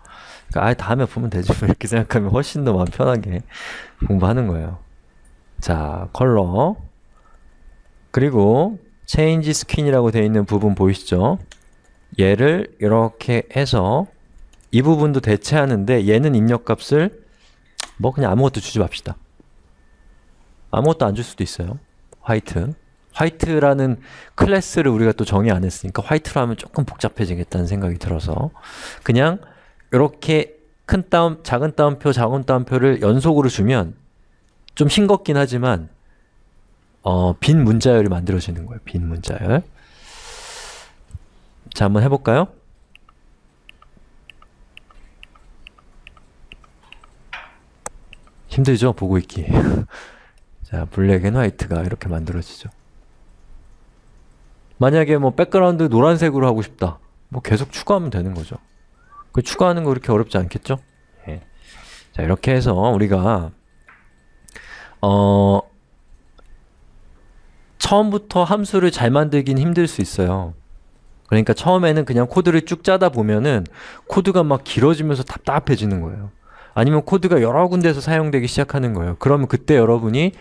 그러니까 다음에 보면 되지 이렇게 생각하면 훨씬 더 마음 편하게 공부하는 거예요. 자, 컬러 그리고 change skin이라고 되어 있는 부분 보이시죠? 얘를 이렇게 해서 이 부분도 대체하는데 얘는 입력값을 뭐 그냥 아무것도 주지 맙시다. 아무것도 안 줄 수도 있어요. 화이트라는 클래스를 우리가 또 정의 안 했으니까 화이트로 하면 조금 복잡해지겠다는 생각이 들어서 그냥 이렇게 큰 따옴, 작은 따옴표, 작은 따옴표를 연속으로 주면 좀 싱겁긴 하지만 빈 문자열이 만들어지는 거예요. 빈 문자열. 자, 한번 해볼까요? 힘들죠? 보고 있기. 자, 블랙 앤 화이트가 이렇게 만들어지죠. 만약에 뭐 백그라운드 노란색으로 하고 싶다. 뭐 계속 추가하면 되는 거죠. 그 추가하는 거 그렇게 어렵지 않겠죠? 예. 자, 이렇게 해서 우리가 처음부터 함수를 잘 만들긴 힘들 수 있어요. 그러니까 처음에는 그냥 코드를 쭉 짜다 보면은 코드가 막 길어지면서 답답해지는 거예요. 아니면 코드가 여러 군데에서 사용되기 시작하는 거예요. 그러면 그때 여러분이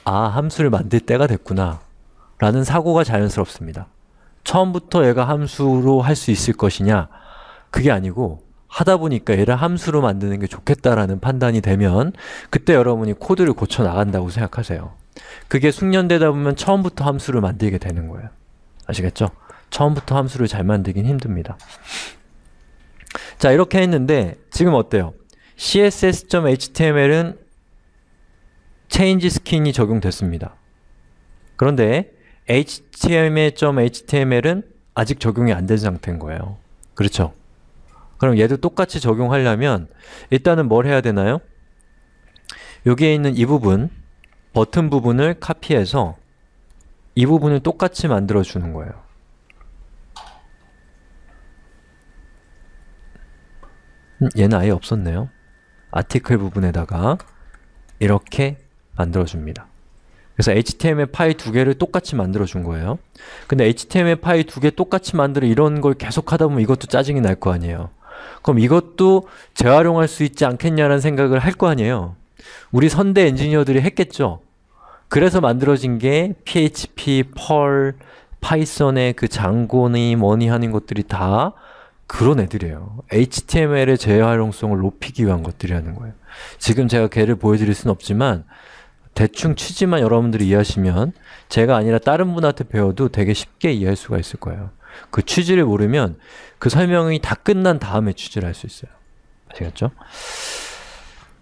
함수를 만들 때가 됐구나 라는 사고가 자연스럽습니다. 처음부터 얘가 함수로 할 수 있을 것이냐 그게 아니고 하다 보니까 얘를 함수로 만드는 게 좋겠다라는 판단이 되면 그때 여러분이 코드를 고쳐 나간다고 생각하세요. 그게 숙련되다 보면 처음부터 함수를 만들게 되는 거예요. 아시겠죠? 처음부터 함수를 잘 만들긴 힘듭니다. 자, 이렇게 했는데 지금 어때요? css.html은 change skin이 적용됐습니다. 그런데 html.html은 아직 적용이 안 된 상태인 거예요. 그렇죠? 그럼 얘도 똑같이 적용하려면 일단은 뭘 해야 되나요? 여기에 있는 이 부분, 버튼 부분을 카피해서 이 부분을 똑같이 만들어 주는 거예요. 얘는 아예 없었네요. 아티클 부분에다가 이렇게 만들어줍니다. 그래서 HTML 파일 두 개를 똑같이 만들어 준 거예요. 근데 HTML 파일 두 개 똑같이 만들어 이런 걸 계속 하다 보면 이것도 짜증이 날 거 아니에요. 그럼 이것도 재활용할 수 있지 않겠냐라는 생각을 할 거 아니에요. 우리 선대 엔지니어들이 했겠죠. 그래서 만들어진 게 PHP, 펄, 파이썬의 그 장고니 뭐니 하는 것들이 다 그런 애들이에요. HTML의 재활용성을 높이기 위한 것들이라는 거예요. 지금 제가 걔를 보여드릴 수는 없지만 대충 취지만 여러분들이 이해하시면 제가 아니라 다른 분한테 배워도 되게 쉽게 이해할 수가 있을 거예요. 그 취지를 모르면 그 설명이 다 끝난 다음에 취지를 할 수 있어요. 아시겠죠?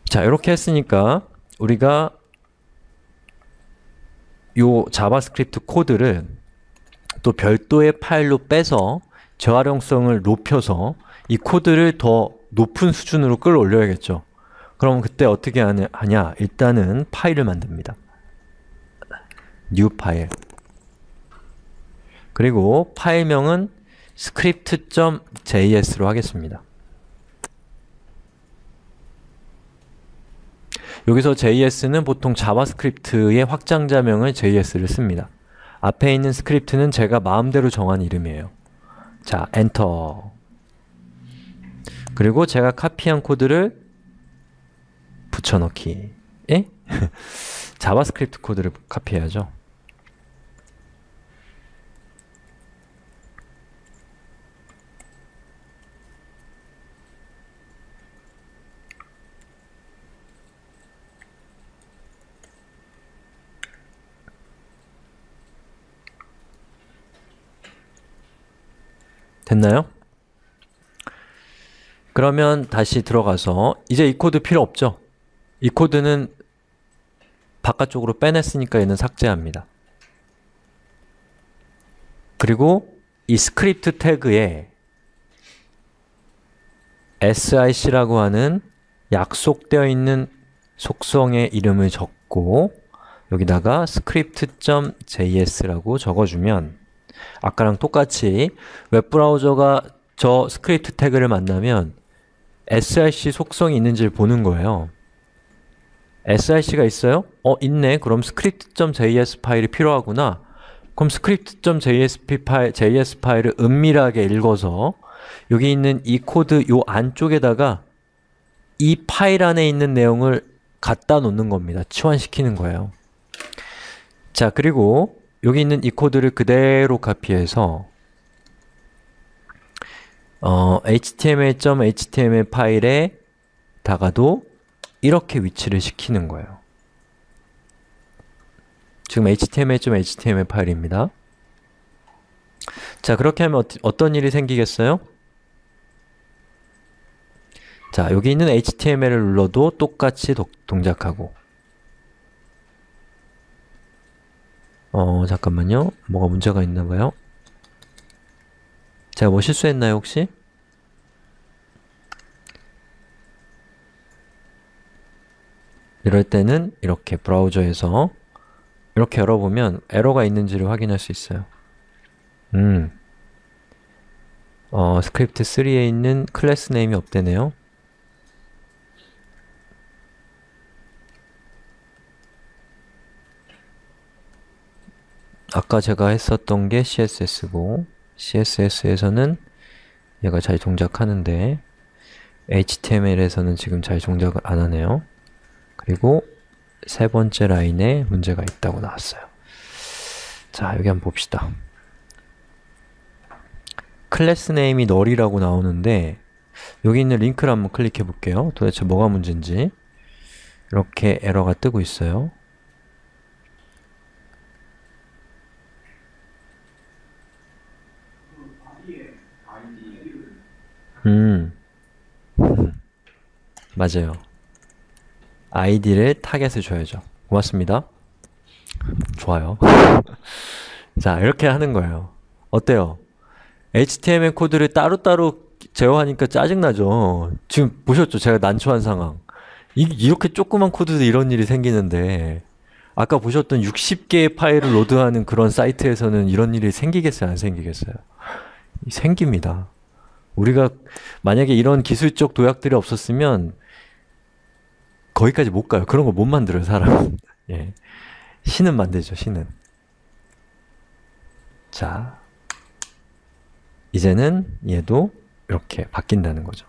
자, 이렇게 했으니까 우리가 요 자바스크립트 코드를 또 별도의 파일로 빼서 재활용성을 높여서 이 코드를 더 높은 수준으로 끌어올려야겠죠. 그럼 그때 어떻게 하냐? 일단은 파일을 만듭니다. new 파일. 그리고 파일명은 script.js로 하겠습니다. 여기서 JS는 보통 자바스크립트의 확장자명을 JS를 씁니다. 앞에 있는 스크립트는 제가 마음대로 정한 이름이에요. 자, 엔터. 그리고 제가 카피한 코드를 붙여넣기. 예? 자바스크립트 코드를 카피해야죠. 됐나요? 그러면 다시 들어가서 이제 이 코드 필요 없죠? 이 코드는 바깥쪽으로 빼냈으니까 얘는 삭제합니다. 그리고 이 스크립트 태그에 SIC라고 하는 약속되어 있는 속성의 이름을 적고 여기다가 script.js라고 적어주면 아까랑 똑같이 웹브라우저가 저 스크립트 태그를 만나면 SIC 속성이 있는지를 보는 거예요. SIC가 있어요? 있네. 그럼 script.js 파일이 필요하구나. 그럼 script.js 파일을 은밀하게 읽어서 여기 있는 이 코드 요 안쪽에다가 이 파일 안에 있는 내용을 갖다 놓는 겁니다. 치환시키는 거예요. 자, 그리고 여기 있는 이 코드를 그대로 카피해서 html.html 파일에다가도 이렇게 위치를 시키는 거예요. 지금 html.html 파일입니다. 자, 그렇게 하면 어떤 일이 생기겠어요? 자, 여기 있는 html을 눌러도 똑같이 동작하고 잠깐만요. 뭐가 문제가 있나 봐요. 제가 뭐 실수했나요, 혹시? 이럴 때는 이렇게 브라우저에서 이렇게 열어보면 에러가 있는지를 확인할 수 있어요. 스크립트 3에 있는 클래스 네임이 없대네요. 아까 제가 했었던 게 CSS고 CSS에서는 얘가 잘 동작하는데 HTML에서는 지금 잘 동작을 안 하네요. 그리고 세 번째 라인에 문제가 있다고 나왔어요. 자, 여기 한번 봅시다. 클래스 네임이 null이라고 나오는데 여기 있는 링크를 한번 클릭해 볼게요. 도대체 뭐가 문제인지. 이렇게 에러가 뜨고 있어요. 맞아요. id를 타겟을 줘야죠. 고맙습니다. 좋아요. 자, 이렇게 하는 거예요. 어때요? HTML 코드를 따로따로 제어하니까 짜증나죠? 지금 보셨죠? 제가 난처한 상황. 이렇게 조그만 코드도 이런 일이 생기는데 아까 보셨던 60개의 파일을 로드하는 그런 사이트에서는 이런 일이 생기겠어요? 안 생기겠어요? 생깁니다. 우리가 만약에 이런 기술적 도약들이 없었으면 거기까지 못 가요. 그런 거 못 만들어요, 사람. 예. 신은 만들죠, 신은. 자, 이제는 얘도 이렇게 바뀐다는 거죠.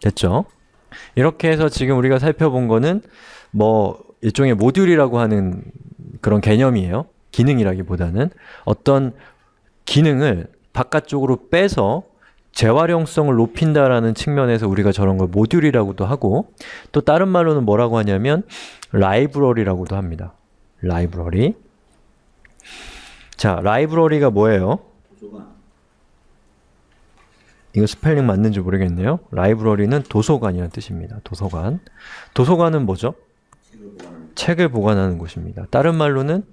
됐죠? 이렇게 해서 지금 우리가 살펴본 거는 뭐 일종의 모듈이라고 하는 그런 개념이에요. 기능이라기보다는 어떤 기능을 바깥쪽으로 빼서 재활용성을 높인다라는 측면에서 우리가 저런 걸 모듈이라고도 하고, 또 다른 말로는 뭐라고 하냐면 라이브러리라고도 합니다. 라이브러리. 자, 라이브러리가 뭐예요? 이거 스펠링 맞는지 모르겠네요. 라이브러리는 도서관이라는 뜻입니다. 도서관. 도서관은 뭐죠? 책을 보관하는 곳입니다. 다른 말로는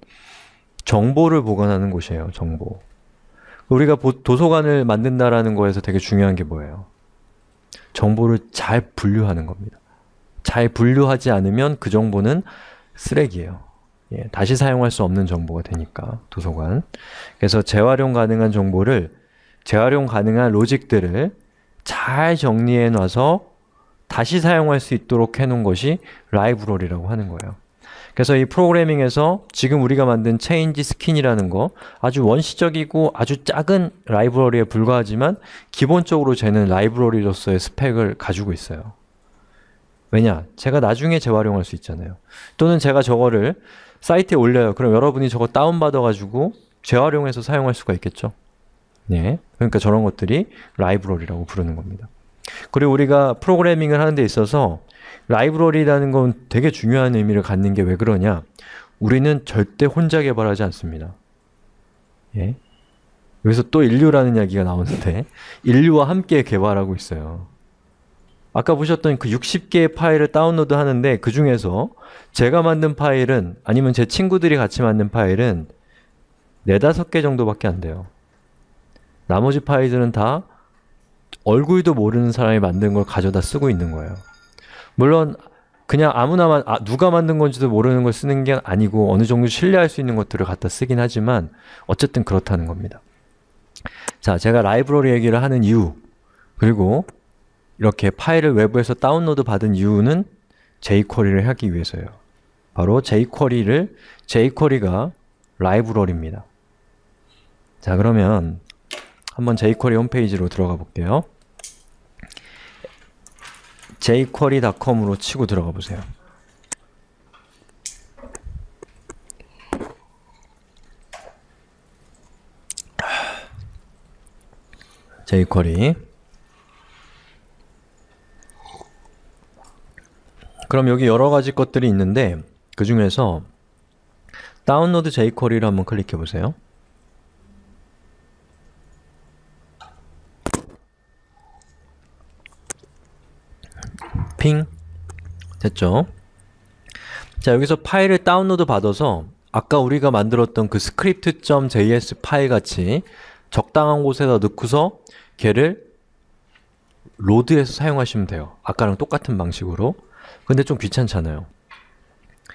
정보를 보관하는 곳이에요. 정보. 우리가 도서관을 만든다라는 거에서 되게 중요한 게 뭐예요? 정보를 잘 분류하는 겁니다. 잘 분류하지 않으면 그 정보는 쓰레기예요. 예, 다시 사용할 수 없는 정보가 되니까, 도서관. 그래서 재활용 가능한 정보를, 재활용 가능한 로직들을 잘 정리해 놔서 다시 사용할 수 있도록 해놓은 것이 라이브러리라고 하는 거예요. 그래서 이 프로그래밍에서 지금 우리가 만든 change skin이라는 거, 아주 원시적이고 아주 작은 라이브러리에 불과하지만 기본적으로 쟤는 라이브러리로서의 스펙을 가지고 있어요. 왜냐? 제가 나중에 재활용할 수 있잖아요. 또는 제가 저거를 사이트에 올려요. 그럼 여러분이 저거 다운받아가지고 재활용해서 사용할 수가 있겠죠. 네, 그러니까 저런 것들이 라이브러리라고 부르는 겁니다. 그리고 우리가 프로그래밍을 하는 데 있어서 라이브러리라는 건 되게 중요한 의미를 갖는 게 왜 그러냐? 우리는 절대 혼자 개발하지 않습니다. 예? 여기서 또 인류라는 이야기가 나오는데 인류와 함께 개발하고 있어요. 아까 보셨던 그 60개의 파일을 다운로드 하는데 그 중에서 제가 만든 파일은, 아니면 제 친구들이 같이 만든 파일은 4~5개 정도밖에 안 돼요. 나머지 파일들은 다 얼굴도 모르는 사람이 만든 걸 가져다 쓰고 있는 거예요. 물론 그냥 아무나 누가 만든 건지도 모르는 걸 쓰는 게 아니고 어느 정도 신뢰할 수 있는 것들을 갖다 쓰긴 하지만 어쨌든 그렇다는 겁니다. 자, 제가 라이브러리 얘기를 하는 이유, 그리고 이렇게 파일을 외부에서 다운로드 받은 이유는 jQuery를 하기 위해서예요. 바로 jQuery가 라이브러리입니다. 자, 그러면 한번 jQuery 홈페이지로 들어가 볼게요. jQuery.com으로 치고 들어가 보세요. jQuery. 그럼 여기 여러 가지 것들이 있는데 그 중에서 다운로드 jQuery를 한번 클릭해 보세요. 핑 됐죠? 자, 여기서 파일을 다운로드 받아서 아까 우리가 만들었던 그 script.js 파일 같이 적당한 곳에다 넣고서 걔를 로드해서 사용하시면 돼요. 아까랑 똑같은 방식으로. 근데 좀 귀찮잖아요.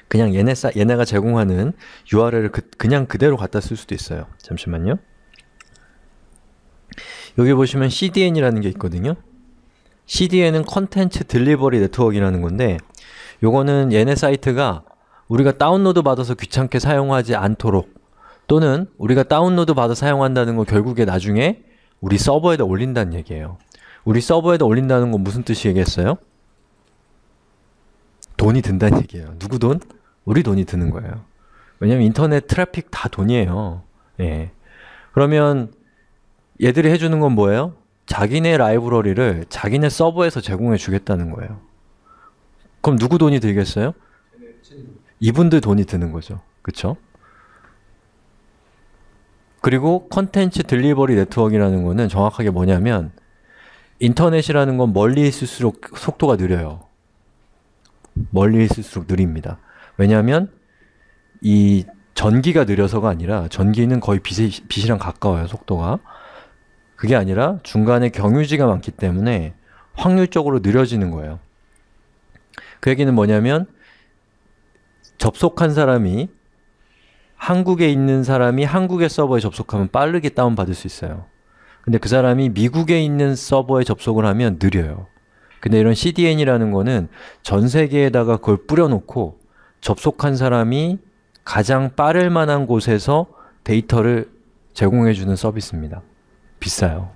그냥 얘네가 제공하는 URL을 그냥 그대로 갖다 쓸 수도 있어요. 잠시만요. 여기 보시면 CDN이라는 게 있거든요. CDN은 컨텐츠 딜리버리 네트워크라는 건데, 요거는 얘네 사이트가 우리가 다운로드 받아서 귀찮게 사용하지 않도록, 또는 우리가 다운로드 받아 사용한다는 거 결국에 나중에 우리 서버에다 올린다는 얘기예요. 우리 서버에다 올린다는 건 무슨 뜻이겠어요? 돈이 든다는 얘기예요. 누구 돈? 우리 돈이 드는 거예요. 왜냐면 인터넷 트래픽 다 돈이에요. 예. 그러면 얘들이 해주는 건 뭐예요? 자기네 라이브러리를 자기네 서버에서 제공해 주겠다는 거예요. 그럼 누구 돈이 들겠어요? 이분들 돈이 드는 거죠. 그쵸? 그리고 컨텐츠 딜리버리 네트워크라는 거는 정확하게 뭐냐면, 인터넷이라는 건 멀리 있을수록 속도가 느려요. 멀리 있을수록 느립니다. 왜냐하면 이 전기가 느려서가 아니라, 전기는 거의 빛이랑 가까워요, 속도가. 그게 아니라 중간에 경유지가 많기 때문에 확률적으로 느려지는 거예요. 그 얘기는 뭐냐면, 접속한 사람이, 한국에 있는 사람이 한국의 서버에 접속하면 빠르게 다운받을 수 있어요. 근데 그 사람이 미국에 있는 서버에 접속을 하면 느려요. 근데 이런 CDN이라는 거는 전 세계에다가 그걸 뿌려놓고 접속한 사람이 가장 빠를 만한 곳에서 데이터를 제공해주는 서비스입니다. 비싸요.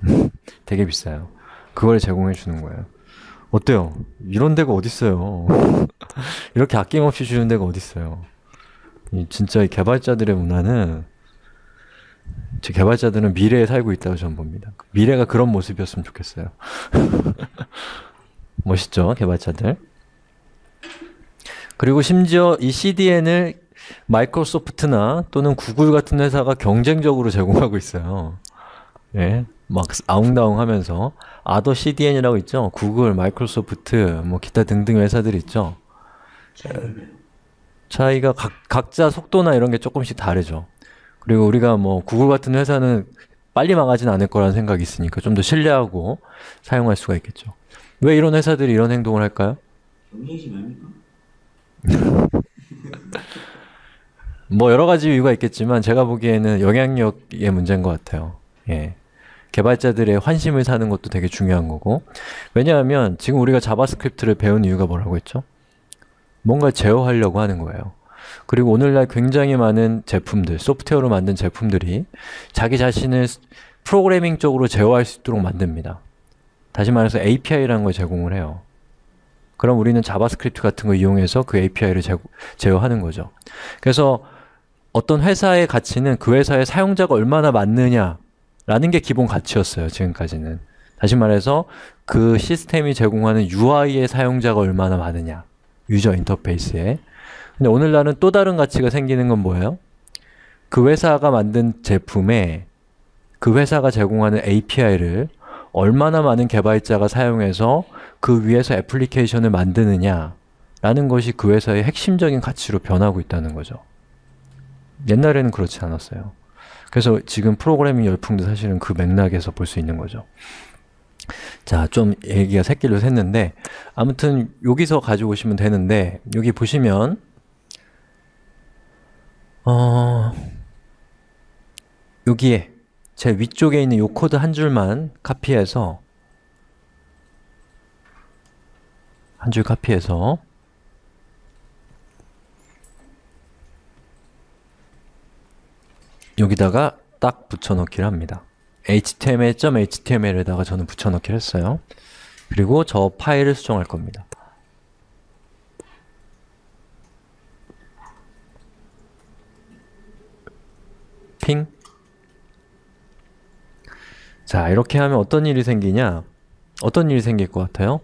되게 비싸요. 그걸 제공해주는 거예요. 어때요? 이런 데가 어딨어요? 이렇게 아낌없이 주는 데가 어딨어요? 진짜 이 개발자들의 문화는, 제 개발자들은 미래에 살고 있다고 저는 봅니다. 미래가 그런 모습이었으면 좋겠어요. 멋있죠, 개발자들? 그리고 심지어 이 CDN을 마이크로소프트나 또는 구글 같은 회사가 경쟁적으로 제공하고 있어요. 예, 막 아웅다웅 하면서 아더 CDN이라고 있죠. 구글, 마이크로소프트, 뭐 기타 등등 회사들 있죠. 차이가 각자 속도나 이런 게 조금씩 다르죠. 그리고 우리가 뭐 구글 같은 회사는 빨리 망하진 않을 거라는 생각이 있으니까 좀 더 신뢰하고 사용할 수가 있겠죠. 왜 이런 회사들이 이런 행동을 할까요? 경쟁심 아닙니까? 뭐 여러 가지 이유가 있겠지만 제가 보기에는 영향력의 문제인 것 같아요. 예. 개발자들의 환심을 사는 것도 되게 중요한 거고. 왜냐하면 지금 우리가 자바스크립트를 배운 이유가 뭐라고 했죠? 뭔가 제어하려고 하는 거예요. 그리고 오늘날 굉장히 많은 제품들, 소프트웨어로 만든 제품들이 자기 자신을 프로그래밍적으로 제어할 수 있도록 만듭니다. 다시 말해서 API라는 걸 제공을 해요. 그럼 우리는 자바스크립트 같은 거 이용해서 그 API를 제어하는 거죠. 그래서 어떤 회사의 가치는 그 회사의 사용자가 얼마나 많느냐 라는 게 기본 가치였어요, 지금까지는. 다시 말해서 그 시스템이 제공하는 UI의 사용자가 얼마나 많으냐, 유저 인터페이스에. 근데 오늘날은 또 다른 가치가 생기는 건 뭐예요? 그 회사가 만든 제품에 그 회사가 제공하는 API를 얼마나 많은 개발자가 사용해서 그 위에서 애플리케이션을 만드느냐 라는 것이 그 회사의 핵심적인 가치로 변하고 있다는 거죠. 옛날에는 그렇지 않았어요. 그래서 지금 프로그래밍 열풍도 사실은 그 맥락에서 볼 수 있는 거죠. 자, 좀 얘기가 새길로 샜는데 아무튼 여기서 가져오시면 되는데 여기 보시면 여기에 제 위쪽에 있는 이 코드 한 줄만 카피해서 한 줄 카피해서 여기다가 딱 붙여넣기를 합니다. html.html에다가 저는 붙여넣기를 했어요. 그리고 저 파일을 수정할 겁니다. 핑. 자, 이렇게 하면 어떤 일이 생기냐? 어떤 일이 생길 것 같아요?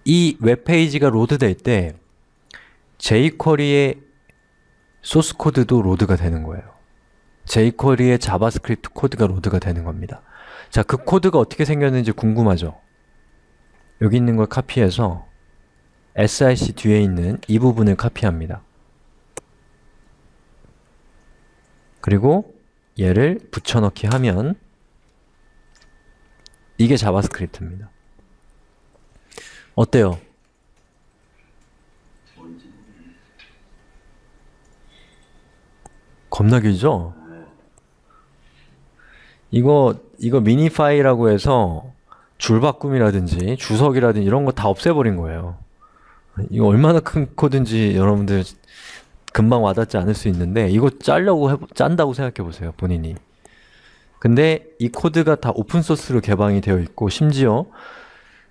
이 웹페이지가 로드될 때 jQuery의 소스 코드도 로드가 되는 거예요. jQuery의 자바스크립트 코드가 로드가 되는 겁니다. 자, 그 코드가 어떻게 생겼는지 궁금하죠? 여기 있는 걸 카피해서 src 뒤에 있는 이 부분을 카피합니다. 그리고 얘를 붙여넣기 하면 이게 자바스크립트입니다. 어때요? 겁나 길죠? 이거 미니파이라고 해서 줄바꿈이라든지 주석이라든지 이런 거 다 없애버린 거예요. 이거 얼마나 큰 코드인지 여러분들 금방 와닿지 않을 수 있는데 이거 짠다고 생각해 보세요, 본인이. 근데 이 코드가 다 오픈소스로 개방이 되어 있고 심지어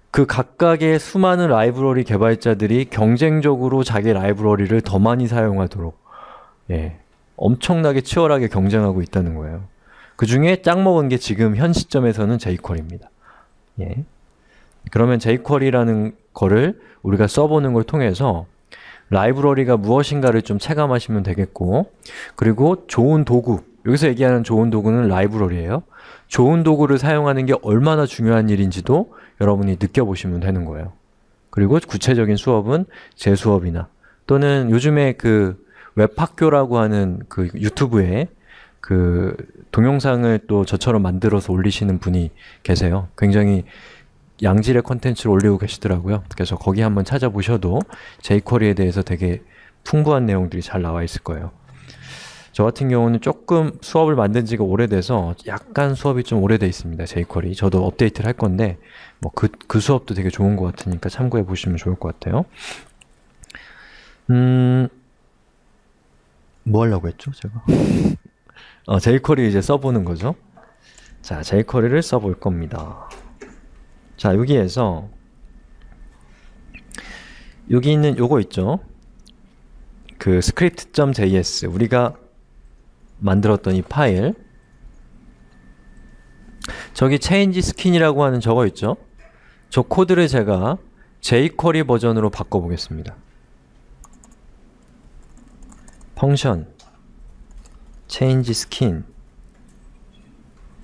그 각각의 수많은 라이브러리 개발자들이 경쟁적으로 자기 라이브러리를 더 많이 사용하도록 엄청나게 치열하게 경쟁하고 있다는 거예요. 그 중에 짱 먹은 게 지금 현 시점에서는 jQuery입니다. 그러면 jQuery라는 거를 우리가 써보는 걸 통해서 라이브러리가 무엇인가를 좀 체감하시면 되겠고, 그리고 좋은 도구, 여기서 얘기하는 좋은 도구는 라이브러리예요. 좋은 도구를 사용하는 게 얼마나 중요한 일인지도 여러분이 느껴보시면 되는 거예요. 그리고 구체적인 수업은 제 수업이나 또는 요즘에 그 웹학교라고 하는 그 유튜브에 그 동영상을 또 저처럼 만들어서 올리시는 분이 계세요. 굉장히 양질의 컨텐츠를 올리고 계시더라고요. 그래서 거기 한번 찾아보셔도 jQuery에 대해서 되게 풍부한 내용들이 잘 나와 있을 거예요. 저 같은 경우는 조금 수업을 만든 지가 오래돼서 약간 수업이 좀 오래돼 있습니다. jQuery. 저도 업데이트를 할 건데 뭐 그 수업도 되게 좋은 것 같으니까 참고해 보시면 좋을 것 같아요. 뭐 하려고 했죠, 제가? jQuery 이제 써보는 거죠. 자, jQuery를 써볼 겁니다. 자, 여기에서 여기 있는 요거 있죠? 그 script.js 우리가 만들었던 이 파일, 저기 change skin이라고 하는 저거 있죠? 저 코드를 제가 jQuery 버전으로 바꿔보겠습니다. 펑션 change skin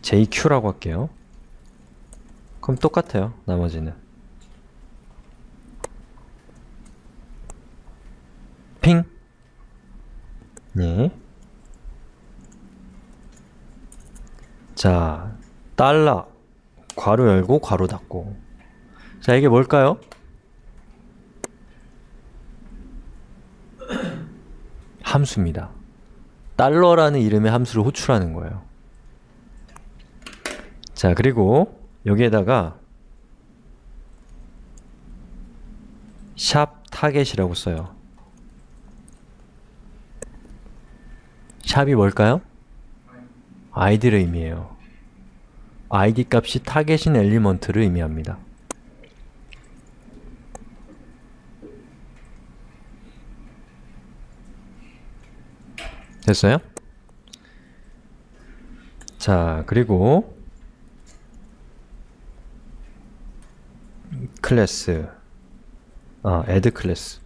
jQ라고 할게요. 그럼 똑같아요, 나머지는. 핑. 네. 자, 달러 괄호 열고 괄호 닫고. 자, 이게 뭘까요? 함수입니다. 달러라는 이름의 함수를 호출하는 거예요. 자, 그리고 여기에다가 샵 타겟이라고 써요. 샵이 뭘까요? id를 의미해요. id 값이 타겟인 엘리먼트를 의미합니다. 됐어요? 자, 그리고 클래스, add 클래스.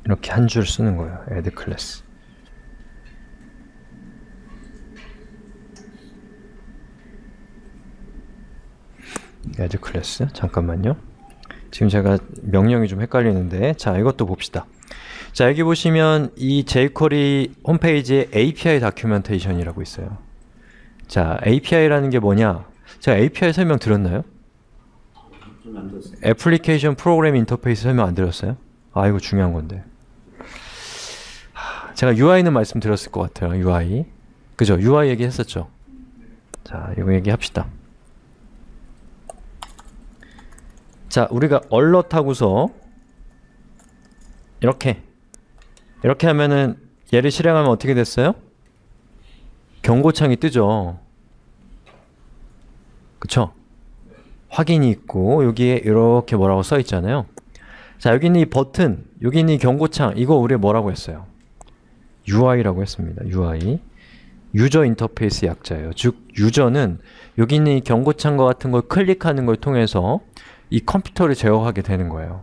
이렇게 한 줄 쓰는 거예요. add 클래스. add 클래스. 잠깐만요. 지금 제가 명령이 좀 헷갈리는데, 자, 이것도 봅시다. 자, 여기 보시면 이 jQuery 홈페이지에 API 다큐멘테이션이라고 있어요. 자, API라는 게 뭐냐? 제가 API 설명 드렸나요? 애플리케이션 프로그램 인터페이스 설명 안 드렸어요? 아, 이거 중요한 건데. 제가 UI는 말씀드렸을 것 같아요. UI. 그죠? UI 얘기했었죠? 자, 이거 얘기합시다. 자, 우리가 alert 하고서 이렇게 하면은 얘를 실행하면 어떻게 됐어요? 경고창이 뜨죠. 그쵸? 확인이 있고 여기에 이렇게 뭐라고 써 있잖아요. 자, 여기 있는 이 버튼, 여기 있는 이 경고창, 이거 우리 뭐라고 했어요? UI라고 했습니다. UI. 유저 인터페이스 약자예요. 즉, 유저는 여기 있는 이 경고창과 같은 걸 클릭하는 걸 통해서 이 컴퓨터를 제어하게 되는 거예요.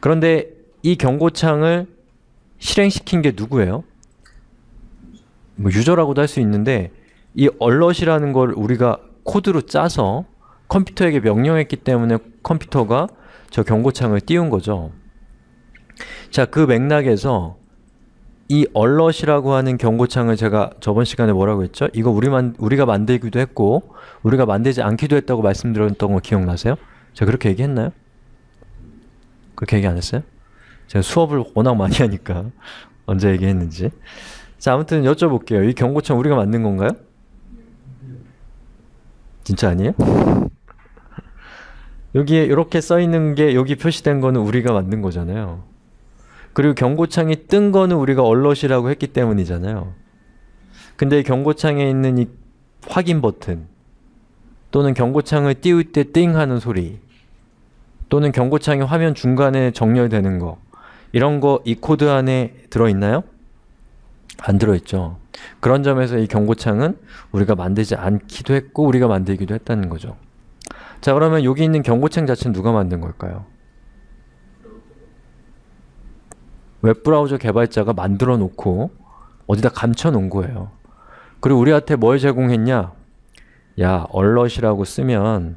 그런데 이 경고창을 실행시킨 게 누구예요? 뭐 유저라고도 할 수 있는데 이 alert이라는 걸 우리가 코드로 짜서 컴퓨터에게 명령했기 때문에 컴퓨터가 저 경고창을 띄운 거죠. 자, 그 맥락에서 이 alert이라고 하는 경고창을 제가 저번 시간에 뭐라고 했죠? 이거 우리가 만들기도 했고 우리가 만들지 않기도 했다고 말씀드렸던 거 기억나세요? 제가 그렇게 얘기했나요? 그렇게 얘기 안 했어요? 제가 수업을 워낙 많이 하니까 언제 얘기했는지. 자, 아무튼 여쭤볼게요. 이 경고창 우리가 만든 건가요? 진짜 아니에요? 여기에 이렇게 써있는 게 여기 표시된 거는 우리가 만든 거잖아요. 그리고 경고창이 뜬 거는 우리가 alert이라고 했기 때문이잖아요. 근데 경고창에 있는 이 확인 버튼 또는 경고창을 띄울 때 띵 하는 소리 또는 경고창이 화면 중간에 정렬되는 거 이런 거 이 코드 안에 들어있나요? 안 들어있죠. 그런 점에서 이 경고창은 우리가 만들지 않기도 했고 우리가 만들기도 했다는 거죠. 자, 그러면 여기 있는 경고창 자체는 누가 만든 걸까요? 웹브라우저 개발자가 만들어 놓고 어디다 감춰 놓은 거예요. 그리고 우리한테 뭘 제공했냐? 야, alert이라고 쓰면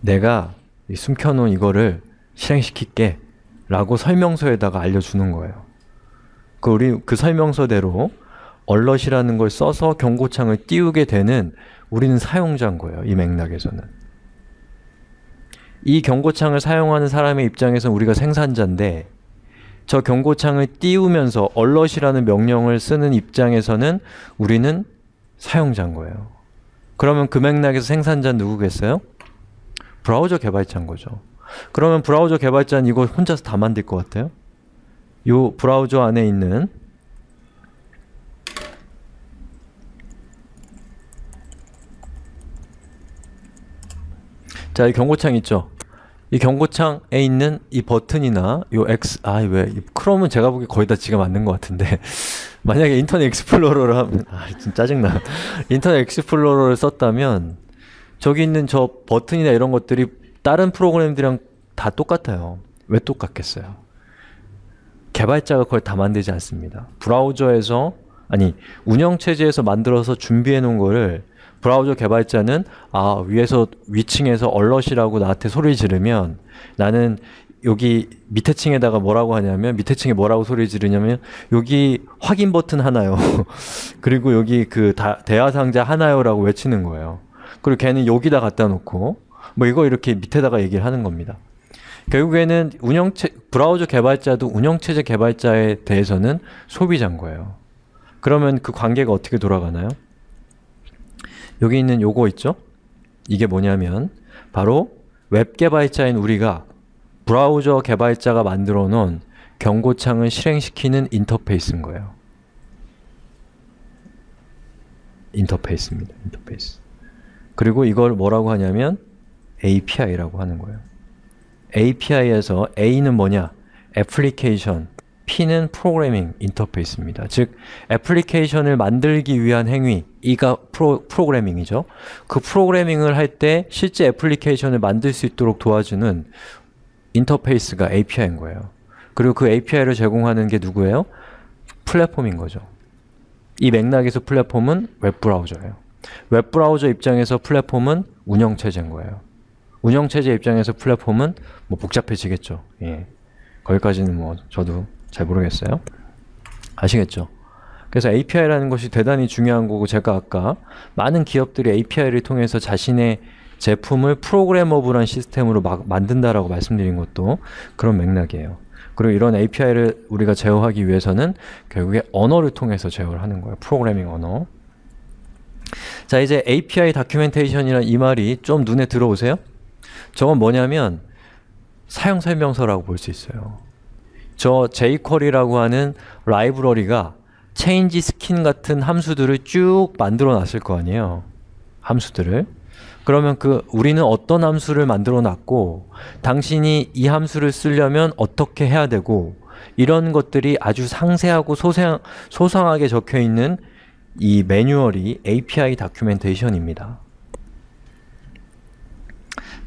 내가 숨겨놓은 이거를 실행시킬게 라고 설명서에다가 알려주는 거예요. 우리 그 설명서대로 alert이라는 걸 써서 경고창을 띄우게 되는 우리는 사용자인 거예요. 이 맥락에서는. 이 경고창을 사용하는 사람의 입장에서는 우리가 생산자인데 저 경고창을 띄우면서 alert이라는 명령을 쓰는 입장에서는 우리는 사용자인 거예요. 그러면 그 맥락에서 생산자는 누구겠어요? 브라우저 개발자인 거죠. 그러면 브라우저 개발자는 이거 혼자서 다 만들 것 같아요? 이 브라우저 안에 있는 자, 이 경고창 있죠? 이 경고창에 있는 이 버튼이나 요 X, 왜, 크롬은 제가 보기에 거의 다 지가 맞는 것 같은데. 만약에 인터넷 익스플로러를 하면, 진짜 짜증나. 인터넷 익스플로러를 썼다면, 저기 있는 저 버튼이나 이런 것들이 다른 프로그램들이랑 다 똑같아요. 왜 똑같겠어요? 개발자가 그걸 다 만들지 않습니다. 브라우저에서, 운영체제에서 만들어서 준비해 놓은 거를 브라우저 개발자는 위에서 위층에서 얼럿이라고 나한테 소리 지르면 나는 여기 밑에 층에다가 뭐라고 하냐면 밑에 층에 뭐라고 소리 지르냐면 여기 확인 버튼 하나요. 그리고 여기 그 대화 상자 하나요라고 외치는 거예요. 그리고 걔는 여기다 갖다 놓고 뭐 이거 이렇게 밑에다가 얘기를 하는 겁니다. 결국에는 브라우저 개발자도 운영체제 개발자에 대해서는 소비자인 거예요. 그러면 그 관계가 어떻게 돌아가나요? 여기 있는 요거 있죠? 이게 뭐냐면 바로 웹 개발자인 우리가 브라우저 개발자가 만들어 놓은 경고창을 실행시키는 인터페이스인 거예요. 인터페이스입니다. 인터페이스. 그리고 이걸 뭐라고 하냐면 API라고 하는 거예요. API에서 A는 뭐냐? 애플리케이션, P는 프로그래밍 인터페이스입니다. 즉, 애플리케이션을 만들기 위한 행위, E가 프로그래밍이죠. 그 프로그래밍을 할 때 실제 애플리케이션을 만들 수 있도록 도와주는 인터페이스가 API인 거예요. 그리고 그 API를 제공하는 게 누구예요? 플랫폼인 거죠. 이 맥락에서 플랫폼은 웹브라우저예요. 웹브라우저 입장에서 플랫폼은 운영체제인 거예요. 운영체제 입장에서 플랫폼은 뭐 복잡해지겠죠. 예. 거기까지는 뭐 저도 잘 모르겠어요. 아시겠죠? 그래서 API라는 것이 대단히 중요한 거고 제가 아까 많은 기업들이 API를 통해서 자신의 제품을 프로그래머블한 시스템으로 만든다라고 말씀드린 것도 그런 맥락이에요. 그리고 이런 API를 우리가 제어하기 위해서는 결국에 언어를 통해서 제어를 하는 거예요. 프로그래밍 언어. 자, 이제 API 다큐멘테이션이라는 이 말이 좀 눈에 들어오세요? 저건 뭐냐면 사용설명서라고 볼 수 있어요. 저 jQuery라고 하는 라이브러리가 change skin 같은 함수들을 쭉 만들어 놨을 거 아니에요. 함수들을. 그러면 우리는 어떤 함수를 만들어 놨고 당신이 이 함수를 쓰려면 어떻게 해야 되고 이런 것들이 아주 상세하고 소상하게 적혀 있는 이 매뉴얼이 API 다큐멘테이션입니다.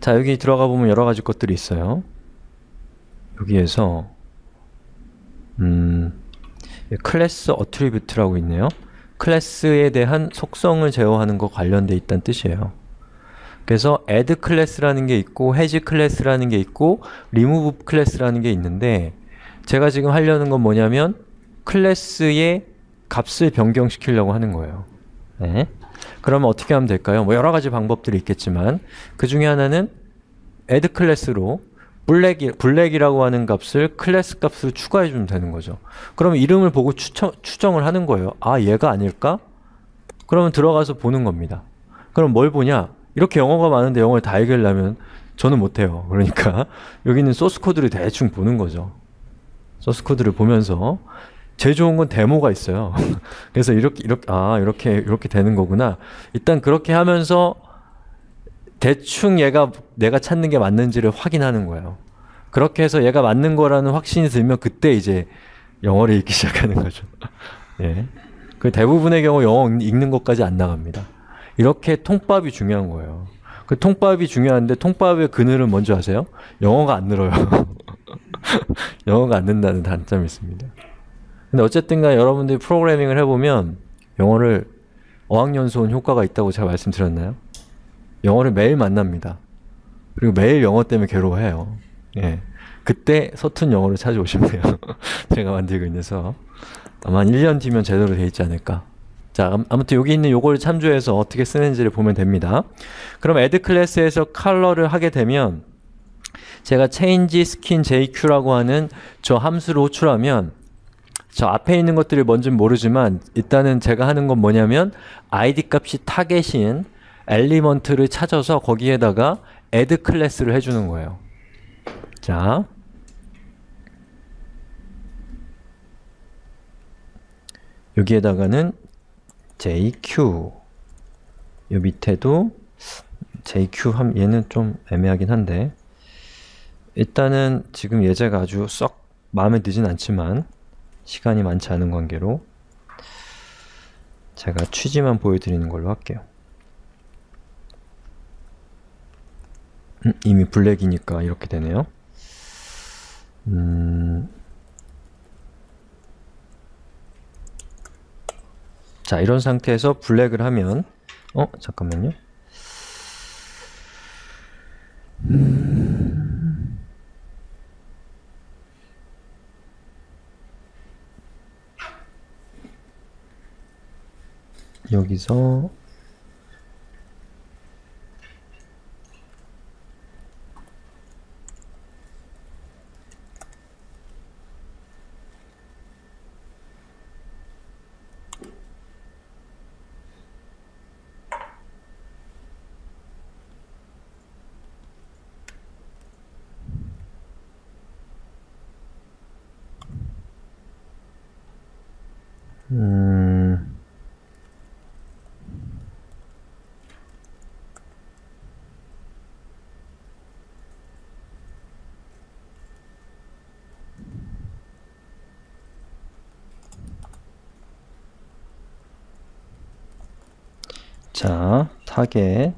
자, 여기 들어가 보면 여러 가지 것들이 있어요. 여기에서 클래스 어트리뷰트라고 있네요. 클래스에 대한 속성을 제어하는 거 관련돼 있다는 뜻이에요. 그래서 add 클래스라는 게 있고 has 클래스라는 게 있고 remove 클래스라는 게 있는데 제가 지금 하려는 건 뭐냐면 클래스의 값을 변경시키려고 하는 거예요. 네. 그러면 어떻게 하면 될까요? 뭐 여러 가지 방법들이 있겠지만 그 중에 하나는 add 클래스로 블랙이라고 하는 값을 클래스 값으로 추가해 주면 되는 거죠. 그러면 이름을 보고 추정을 하는 거예요. 얘가 아닐까? 그러면 들어가서 보는 겁니다. 그럼 뭘 보냐? 이렇게 영어가 많은데 영어를 다 읽으려면 저는 못해요. 그러니까 여기 있는 소스 코드를 대충 보는 거죠. 소스 코드를 보면서 제일 좋은 건 데모가 있어요. 그래서 이렇게 되는 거구나. 일단 그렇게 하면서 대충 내가 찾는 게 맞는지를 확인하는 거예요. 그렇게 해서 얘가 맞는 거라는 확신이 들면 그때 이제 영어를 읽기 시작하는 거죠. 예. 그 대부분의 경우 영어 읽는 것까지 안 나갑니다. 이렇게 통밥이 중요한 거예요. 그 통밥이 중요한데 통밥의 그늘은 뭔지 아세요? 영어가 안 늘어요. 영어가 안 는다는 단점이 있습니다. 근데 어쨌든 간에 여러분들이 프로그래밍을 해보면 영어를 어학연수원 효과가 있다고 제가 말씀드렸나요? 영어를 매일 만납니다. 그리고 매일 영어 때문에 괴로워해요. 예. 그때 서툰 영어를 찾아오시면 돼요. 제가 만들고 있는서 아마 한 1년 뒤면 제대로 돼 있지 않을까. 자, 아무튼 여기 있는 요걸 참조해서 어떻게 쓰는지를 보면 됩니다. 그럼 add 클래스에서 컬러를 하게 되면 제가 change skin jQ라고 하는 저 함수를 호출하면 저 앞에 있는 것들이 뭔지는 모르지만 일단은 제가 하는 건 뭐냐면 id 값이 타겟인 엘리먼트를 찾아서 거기에다가 add 클래스를 해주는 거예요. 자, 여기에다가는 JQ 요 밑에도 JQ 얘는 좀 애매하긴 한데 일단은 지금 예제가 아주 썩 마음에 들진 않지만 시간이 많지 않은 관계로 제가 취지만 보여드리는 걸로 할게요. 이미 블랙이니까 이렇게 되네요. 자, 이런 상태에서 블랙을 하면 잠깐만요. 여기서 자, 타겟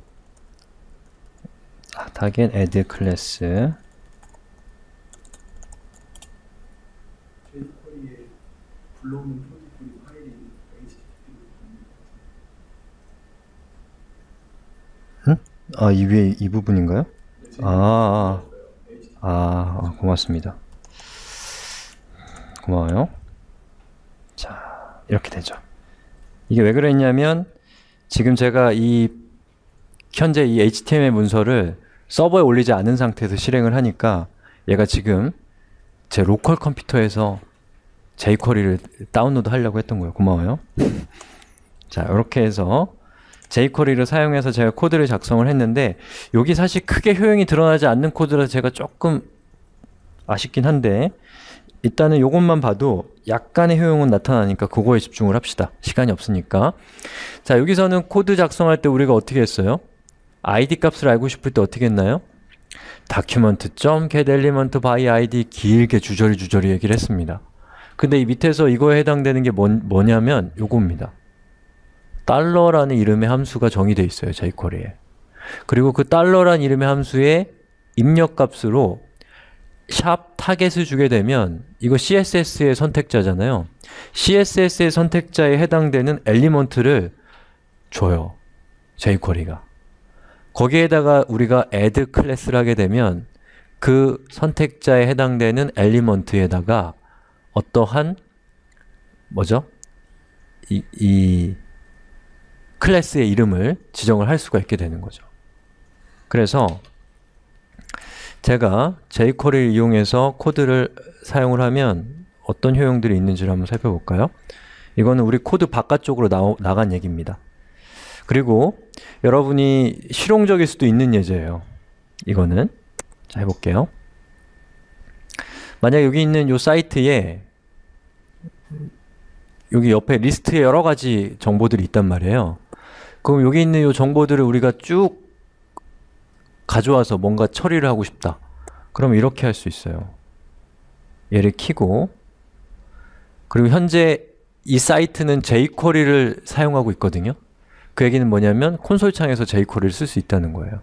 add 클래스 jQuery에 불러오는 프로젝트 파일이 HTTP 이 위에 이 부분인가요? 고맙습니다. 고마워요. 자, 이렇게 되죠. 이게 왜 그랬냐면 지금 제가 현재 이 HTML 문서를 서버에 올리지 않은 상태에서 실행을 하니까 얘가 지금 제 로컬 컴퓨터에서 jQuery를 다운로드 하려고 했던 거예요. 고마워요. 자, 이렇게 해서 jQuery를 사용해서 제가 코드를 작성을 했는데 여기 사실 크게 효용이 드러나지 않는 코드라서 제가 조금 아쉽긴 한데 일단은 이것만 봐도 약간의 효용은 나타나니까 그거에 집중을 합시다. 시간이 없으니까. 자, 여기서는 코드 작성할 때 우리가 어떻게 했어요? id 값을 알고 싶을 때 어떻게 했나요? document.getElementById 길게 주저리 얘기를 했습니다. 근데 이 밑에서 이거에 해당되는 게 뭐냐면 요겁니다. 달러라는 이름의 함수가 정의되어 있어요. jQuery에. 그리고 그 달러라는 이름의 함수의 입력값으로 샵 타겟을 주게 되면 이거 CSS의 선택자잖아요. CSS의 선택자에 해당되는 엘리먼트를 줘요. jQuery가. 거기에다가 우리가 add 클래스를 하게 되면 그 선택자에 해당되는 엘리먼트에다가 어떠한 이 클래스의 이름을 지정을 할 수가 있게 되는 거죠. 그래서 제가 jQuery를 이용해서 코드를 사용을 하면 어떤 효용들이 있는지를 한번 살펴볼까요? 이거는 우리 코드 바깥쪽으로 나간 얘기입니다. 그리고 여러분이 실용적일 수도 있는 예제예요. 이거는 자, 해볼게요. 만약 여기 있는 이 사이트에 여기 옆에 리스트에 여러 가지 정보들이 있단 말이에요. 그럼 여기 있는 이 정보들을 우리가 쭉 가져와서 뭔가 처리를 하고 싶다. 그럼 이렇게 할 수 있어요. 얘를 키고 그리고 현재 이 사이트는 jQuery를 사용하고 있거든요. 그 얘기는 뭐냐면 콘솔 창에서 jQuery를 쓸 수 있다는 거예요.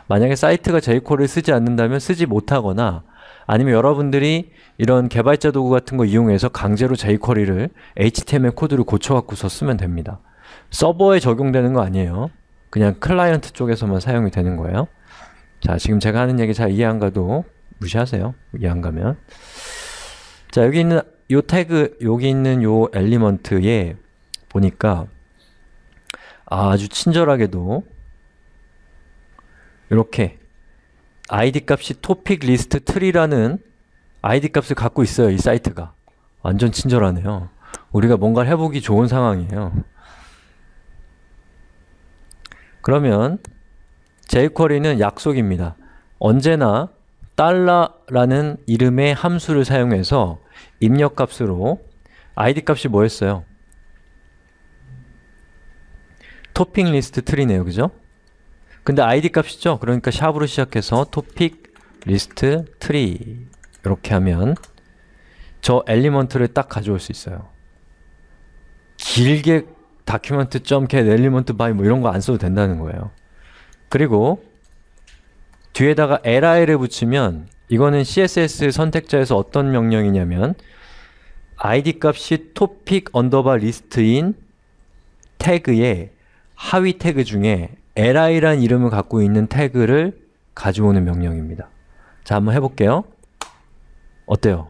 만약에 사이트가 jQuery를 쓰지 않는다면 쓰지 못하거나 아니면 여러분들이 이런 개발자 도구 같은 거 이용해서 강제로 jQuery를 HTML 코드를 고쳐갖고서 쓰면 됩니다. 서버에 적용되는 거 아니에요. 그냥 클라이언트 쪽에서만 사용이 되는 거예요. 자, 지금 제가 하는 얘기 잘 이해 안 가도 무시하세요. 이해 안 가면. 자, 여기 있는 요 태그, 여기 있는 요 엘리먼트에 보니까 아주 친절하게도 이렇게 id 값이 topic list tree라는 id 값을 갖고 있어요. 이 사이트가. 완전 친절하네요. 우리가 뭔가를 해보기 좋은 상황이에요. 그러면 jQuery는 약속입니다. 언제나 달러라는 이름의 함수를 사용해서 입력값으로 id 값이 뭐였어요? 토핑 리스트 트리네요. 그죠? 근데 id 값이죠. 그러니까 샵으로 시작해서 토픽 리스트 트리 이렇게 하면 저 엘리먼트를 딱 가져올 수 있어요. 길게 document.get element by 뭐 이런 거 안 써도 된다는 거예요. 그리고 뒤에다가 li를 붙이면 이거는 CSS 선택자에서 어떤 명령이냐면 id 값이 topic underbar list인 태그의 하위 태그 중에 li란 이름을 갖고 있는 태그를 가져오는 명령입니다. 자, 한번 해볼게요. 어때요?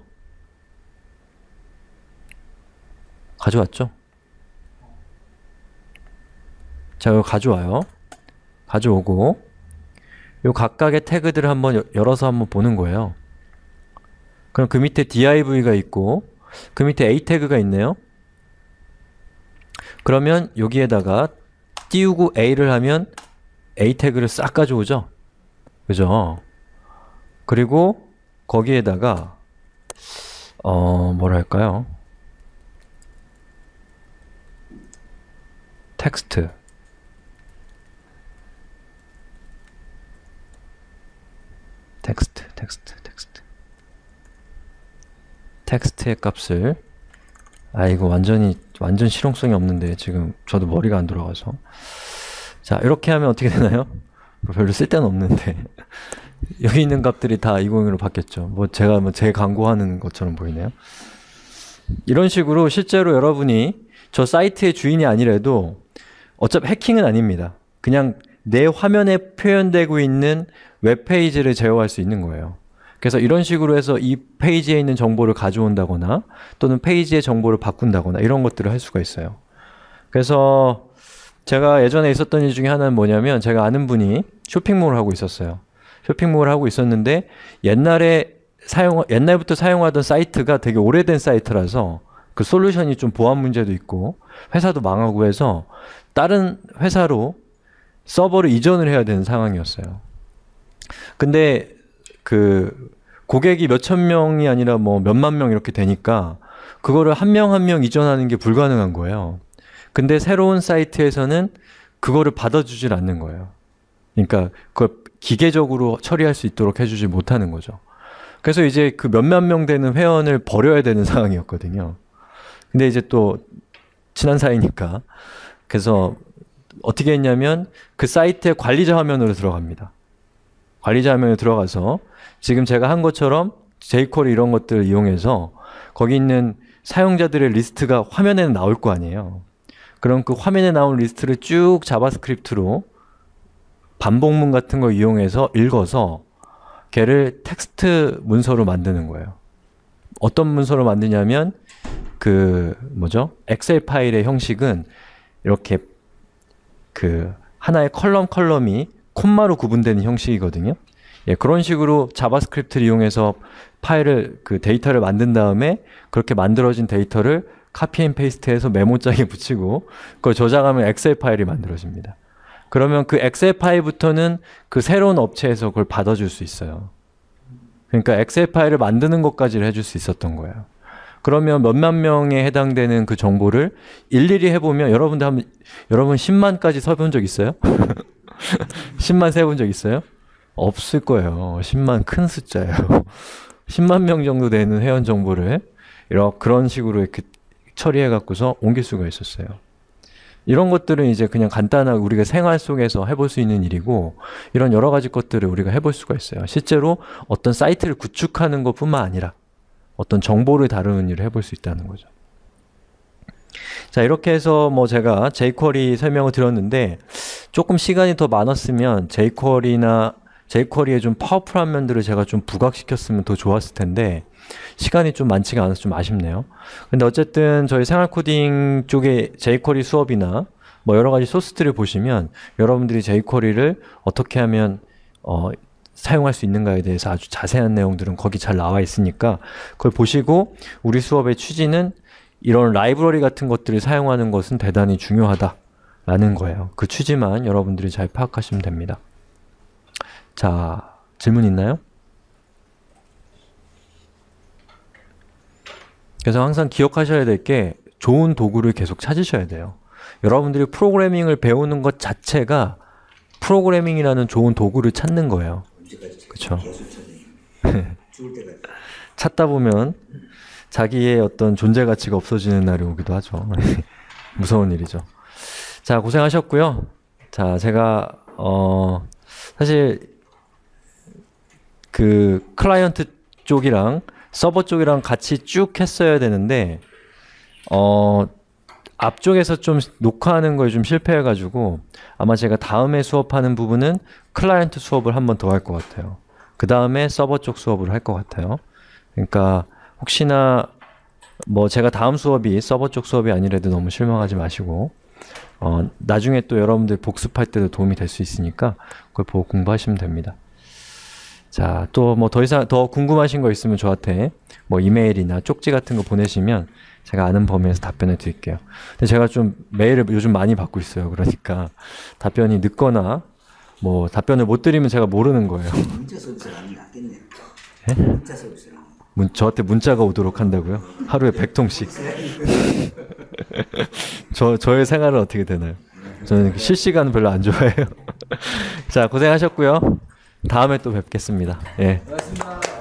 가져왔죠? 자, 이거 가져와요. 가져오고 요 각각의 태그들을 한번 열어서 한번 보는 거예요. 그럼 그 밑에 div가 있고 그 밑에 a 태그가 있네요. 그러면 여기에다가 띄우고 a를 하면 a 태그를 싹 가져오죠. 그죠? 그리고 거기에다가 뭐랄까요? 텍스트 텍스트의 값을 이거 완전 실용성이 없는데 지금 저도 머리가 안 돌아가서 자 이렇게 하면 어떻게 되나요? 별로 쓸데는 없는데 여기 있는 값들이 다 201으로 바뀌었죠. 뭐 제가 제 광고하는 것처럼 보이네요. 이런 식으로 실제로 여러분이 저 사이트의 주인이 아니라도 어차피 해킹은 아닙니다. 그냥 내 화면에 표현되고 있는 웹페이지를 제어할 수 있는 거예요. 그래서 이런 식으로 해서 이 페이지에 있는 정보를 가져온다거나 또는 페이지의 정보를 바꾼다거나 이런 것들을 할 수가 있어요. 그래서 제가 예전에 있었던 일 중에 하나는 뭐냐면 제가 아는 분이 쇼핑몰을 하고 있었어요. 쇼핑몰을 하고 있었는데 옛날부터 사용하던 사이트가 되게 오래된 사이트라서 그 솔루션이 좀 보안 문제도 있고 회사도 망하고 해서 다른 회사로 서버를 이전을 해야 되는 상황이었어요. 근데 그 고객이 몇천 명이 아니라 뭐 몇만 명 이렇게 되니까 그거를 한 명 한 명 이전하는 게 불가능한 거예요. 근데 새로운 사이트에서는 그거를 받아주질 않는 거예요. 그러니까 그걸 기계적으로 처리할 수 있도록 해주지 못하는 거죠. 그래서 이제 그 몇만 명 되는 회원을 버려야 되는 상황이었거든요. 근데 이제 또 친한 사이니까 그래서 어떻게 했냐면 그 사이트의 관리자 화면으로 들어갑니다. 관리자 화면에 들어가서 지금 제가 한 것처럼 jQuery 이런 것들을 이용해서 거기 있는 사용자들의 리스트가 화면에는 나올 거 아니에요. 그럼 그 화면에 나온 리스트를 쭉 자바스크립트로 반복문 같은 거 이용해서 읽어서 걔를 텍스트 문서로 만드는 거예요. 어떤 문서로 만드냐면 그 뭐죠? 엑셀 파일의 형식은 이렇게 그 하나의 컬럼이 콤마로 구분되는 형식이거든요. 예, 그런 식으로 자바스크립트를 이용해서 그 데이터를 만든 다음에 그렇게 만들어진 데이터를 카피 앤 페이스트해서 메모장에 붙이고 그걸 저장하면 엑셀 파일이 만들어집니다. 그러면 그 엑셀 파일부터는 그 새로운 업체에서 그걸 받아줄 수 있어요. 그러니까 엑셀 파일을 만드는 것까지를 해줄 수 있었던 거예요. 그러면 몇만 명에 해당되는 그 정보를 일일이 해보면 여러분 10만까지 써본 적 있어요? 10만 세본 적 있어요? 없을 거예요. 10만 큰 숫자예요. 10만 명 정도 되는 회원 정보를 그런 식으로 이렇게 처리해 갖고서 옮길 수가 있었어요. 이런 것들은 이제 그냥 간단하게 우리가 생활 속에서 해볼 수 있는 일이고 이런 여러 가지 것들을 우리가 해볼 수가 있어요. 실제로 어떤 사이트를 구축하는 것뿐만 아니라 어떤 정보를 다루는 일을 해볼 수 있다는 거죠. 자, 이렇게 해서 뭐 제가 jQuery 설명을 드렸는데 조금 시간이 더 많았으면 jQuery에 좀 파워풀한 면들을 제가 좀 부각시켰으면 더 좋았을 텐데 시간이 좀 많지가 않아서 좀 아쉽네요. 근데 어쨌든 저희 생활 코딩 쪽의 jQuery 수업이나 뭐 여러 가지 소스들을 보시면 여러분들이 jQuery를 어떻게 하면 사용할 수 있는가에 대해서 아주 자세한 내용들은 거기 잘 나와 있으니까 그걸 보시고 우리 수업의 취지는 이런 라이브러리 같은 것들을 사용하는 것은 대단히 중요하다라는 거예요. 그 취지만 여러분들이 잘 파악하시면 됩니다. 자, 질문 있나요? 그래서 항상 기억하셔야 될 게 좋은 도구를 계속 찾으셔야 돼요. 여러분들이 프로그래밍을 배우는 것 자체가 프로그래밍이라는 좋은 도구를 찾는 거예요. 그렇죠? 죽을 때까지. 찾다 보면 자기의 어떤 존재 가치가 없어지는 날이 오기도 하죠. 무서운 일이죠. 자, 고생하셨고요. 자, 제가 사실 그 클라이언트 쪽이랑 서버 쪽이랑 같이 쭉 했어야 되는데 앞쪽에서 좀 녹화하는 거에 좀 실패해가지고 아마 제가 다음에 수업하는 부분은 클라이언트 수업을 한 번 더 할 것 같아요. 그 다음에 서버 쪽 수업을 할 것 같아요. 그러니까 혹시나 뭐 제가 다음 수업이 서버 쪽 수업이 아니라도 너무 실망하지 마시고 나중에 또 여러분들 복습할 때도 도움이 될 수 있으니까 그걸 보고 공부하시면 됩니다. 자, 또 뭐 더 이상 더 궁금하신 거 있으면 저한테 뭐 이메일이나 쪽지 같은 거 보내시면 제가 아는 범위에서 답변을 드릴게요. 근데 제가 좀 메일을 요즘 많이 받고 있어요. 그러니까 답변이 늦거나 뭐 답변을 못 드리면 제가 모르는 거예요. 문자 서비스가 아니면 낫겠네요. 예? 문자 서비스랑. 저한테 문자가 오도록 한다고요? 하루에 100통씩. 저의 생활은 어떻게 되나요? 저는 실시간 별로 안 좋아해요. 자, 고생하셨고요. 다음에 또 뵙겠습니다. 예. 고맙습니다.